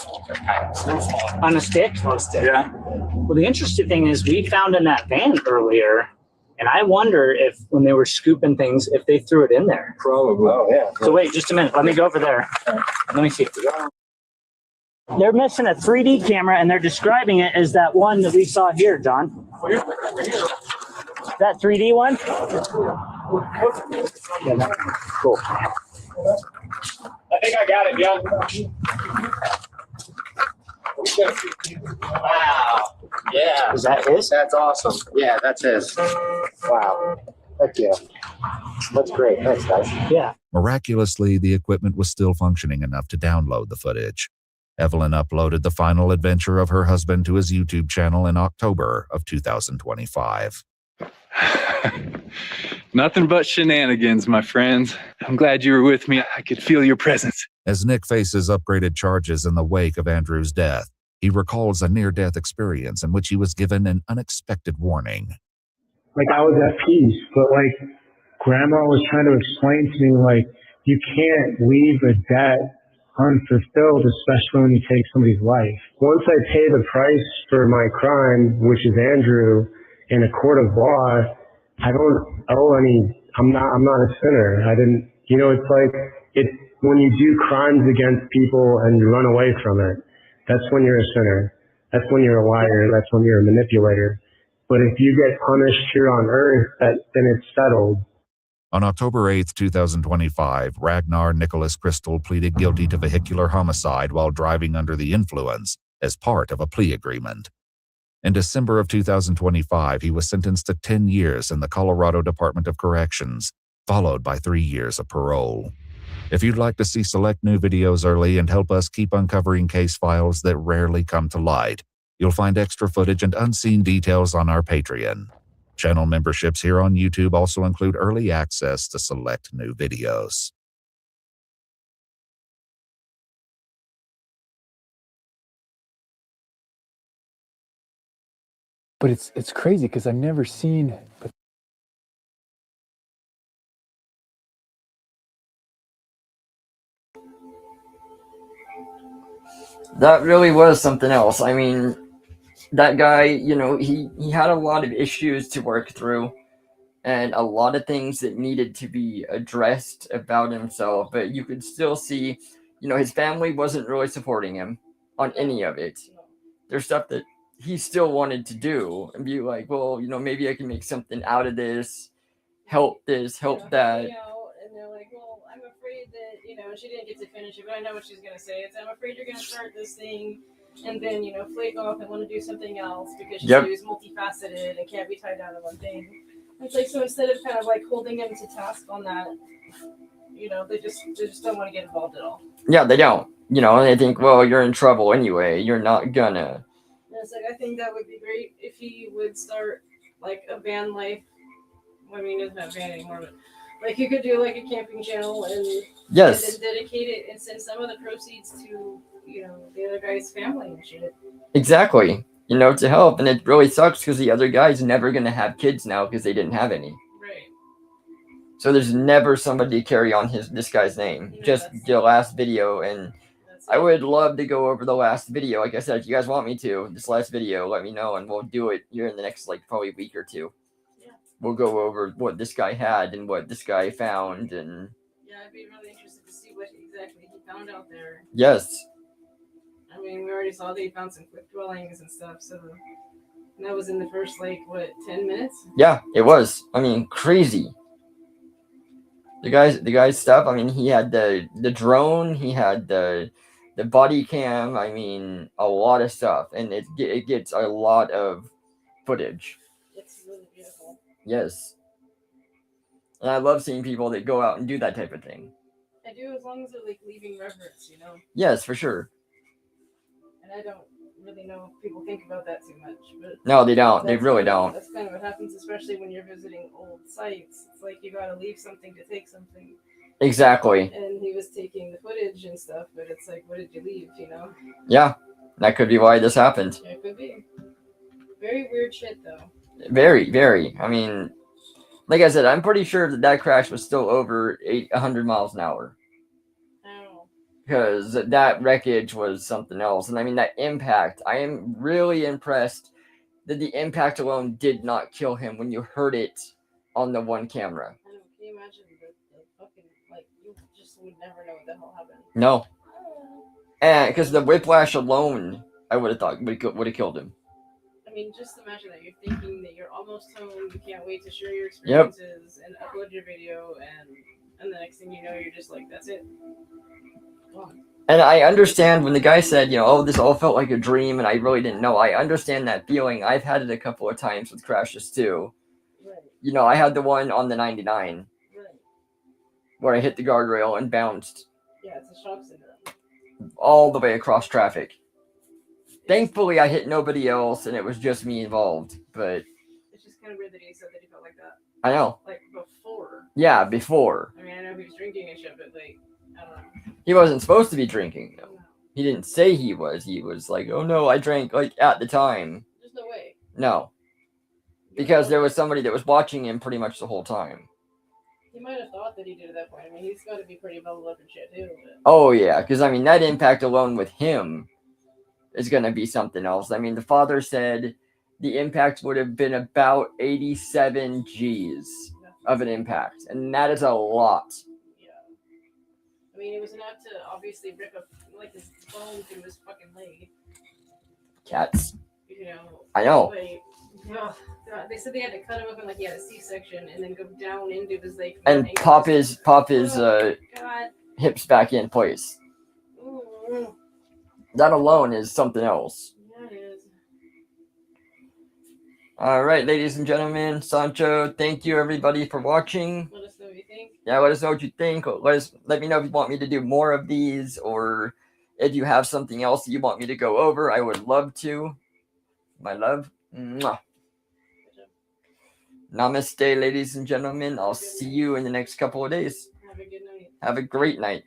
On a stick? On a stick. Yeah. Well, the interesting thing is we found in that van earlier, and I wonder if when they were scooping things, if they threw it in there. Probably. Oh, yeah. So wait, just a minute. Let me go over there. Let me see. They're missing a 3D camera, and they're describing it as that one that we saw here, John. That 3D one? Yeah, cool. I think I got it, John. Wow. Yeah. Is that his? That's awesome. Yeah, that's his. Wow. Heck yeah. That's great. Thanks, guys. Yeah. Miraculously, the equipment was still functioning enough to download the footage. Evelyn uploaded the final adventure of her husband to his YouTube channel in October of 2025. Nothing but shenanigans, my friends. I'm glad you were with me. I could feel your presence. As Nick faces upgraded charges in the wake of Andrew's death, he recalls a near-death experience in which he was given an unexpected warning. Like, I was at peace, but like, Grandma was trying to explain to me, like, you can't leave a debt unfulfilled, especially when you take somebody's life. Once I pay the price for my crime, which is Andrew, in a court of law, I don't owe any, I'm not a sinner. I didn't, you know, it's like, when you do crimes against people and you run away from it, that's when you're a sinner. That's when you're a liar. That's when you're a manipulator. But if you get punished here on earth, then it's settled. On October 8, 2025, Ragnar Nicholas Crystal pleaded guilty to vehicular homicide while driving under the influence as part of a plea agreement. In December of 2025, he was sentenced to 10 years in the Colorado Department of Corrections, followed by 3 years of parole. If you'd like to see select new videos early and help us keep uncovering case files that rarely come to light, you'll find extra footage and unseen details on our Patreon. Channel memberships here on YouTube also include early access to select new videos. But it's crazy because I've never seen. That really was something else. I mean, that guy, you know, he had a lot of issues to work through and a lot of things that needed to be addressed about himself, but you could still see, you know, his family wasn't really supporting him on any of it. There's stuff that he still wanted to do and be like, well, you know, maybe I can make something out of this, help this, help that. And they're like, well, I'm afraid that, you know, she didn't get to finish it, but I know what she's going to say. It's, I'm afraid you're going to start this thing and then, you know, flake off and want to do something else because she's multifaceted and can't be tied down to one thing. It's like, so instead of kind of like holding him to task on that, you know, they just don't want to get involved at all. Yeah, they don't. You know, and they think, well, you're in trouble anyway. You're not gonna. And it's like, I think that would be great if he would start like a van life. I mean, he doesn't have a van anymore, but like you could do like a camping channel and then dedicate it and send some of the proceeds to, you know, the other guy's family and shit. Exactly. You know, to help. And it really sucks because the other guy's never gonna have kids now because they didn't have any. Right. So there's never somebody to carry on this guy's name. Yeah, just the last video, and I would love to go over the last video. Like I said, if you guys want me to, this last video, let me know, and we'll do it here in the next, like, probably week or two. Yeah. We'll go over what this guy had and what this guy found, and... Yeah, I'd be really interested to see what exactly he found out there. Yes. I mean, we already saw that he found some quick dwellings and stuff, so... And that was in the first, like, what, 10 minutes? Yeah, it was. I mean, crazy. The guy's stuff, I mean, he had the drone, he had the body cam, I mean, a lot of stuff, and it gets a lot of footage. It's really beautiful. Yes. And I love seeing people that go out and do that type of thing. I do, as long as they're, like, leaving reverence, you know? Yes, for sure. And I don't really know if people think about that too much, but... No, they don't. They really don't. That's kind of what happens, especially when you're visiting old sites. It's like you gotta leave something to take something. Exactly. And he was taking the footage and stuff, but it's like, what did you leave, you know? Yeah, that could be why this happened. Yeah, it could be. Very weird shit, though. Very, very. I mean, like I said, I'm pretty sure that crash was still over 100 miles an hour. Because that wreckage was something else. And I mean, that impact, I am really impressed that the impact alone did not kill him when you heard it on the one camera. I know, can you imagine the fucking, like, you just would never know what the hell happened. No. And because the whiplash alone, I would have thought would have killed him. I mean, just imagine that you're thinking that you're almost home, you can't wait to share your experiences and upload your video, and the next thing you know, you're just like, that's it. Gone. And I understand when the guy said, you know, oh, this all felt like a dream, and I really didn't know. I understand that feeling. I've had it a couple of times with crashes too. Right. You know, I had the one on the 99 Right. where I hit the guardrail and bounced Yeah, it's a shock syndrome. all the way across traffic. Thankfully, I hit nobody else, and it was just me involved. But it's just kind of weird that he said that he felt like that. I know. Like before. Yeah, before. I mean, I know he was drinking and shit, but like, I don't know. He wasn't supposed to be drinking, though. He didn't say he was. He was like, oh no, I drank, like, at the time. There's no way. No. Because there was somebody that was watching him pretty much the whole time. He might have thought that he did at that point. I mean, he's got to be pretty bubbled up and shit, too. But... Oh, yeah. Because, I mean, that impact alone with him is going to be something else. I mean, the father said the impact would have been about 87 Gs of an impact. And that is a lot. I mean, it was enough to obviously rip up, like, his bone through his fucking leg. Cats. You know. I know. Like, oh, God, they said they had to cut him up in, like, he had a C-section and then go down into his, like... And pop his hips back in place. Mm-hmm. That alone is something else. Yeah, it is. All right, ladies and gentlemen, Sancho, thank you everybody for watching. Let us know what you think. Yeah, let us know what you think. Let me know if you want me to do more of these, or if you have something else that you want me to go over. I would love to. My love. Mwah. Namaste, ladies and gentlemen. I'll see you in the next couple of days. Have a good night. Have a great night.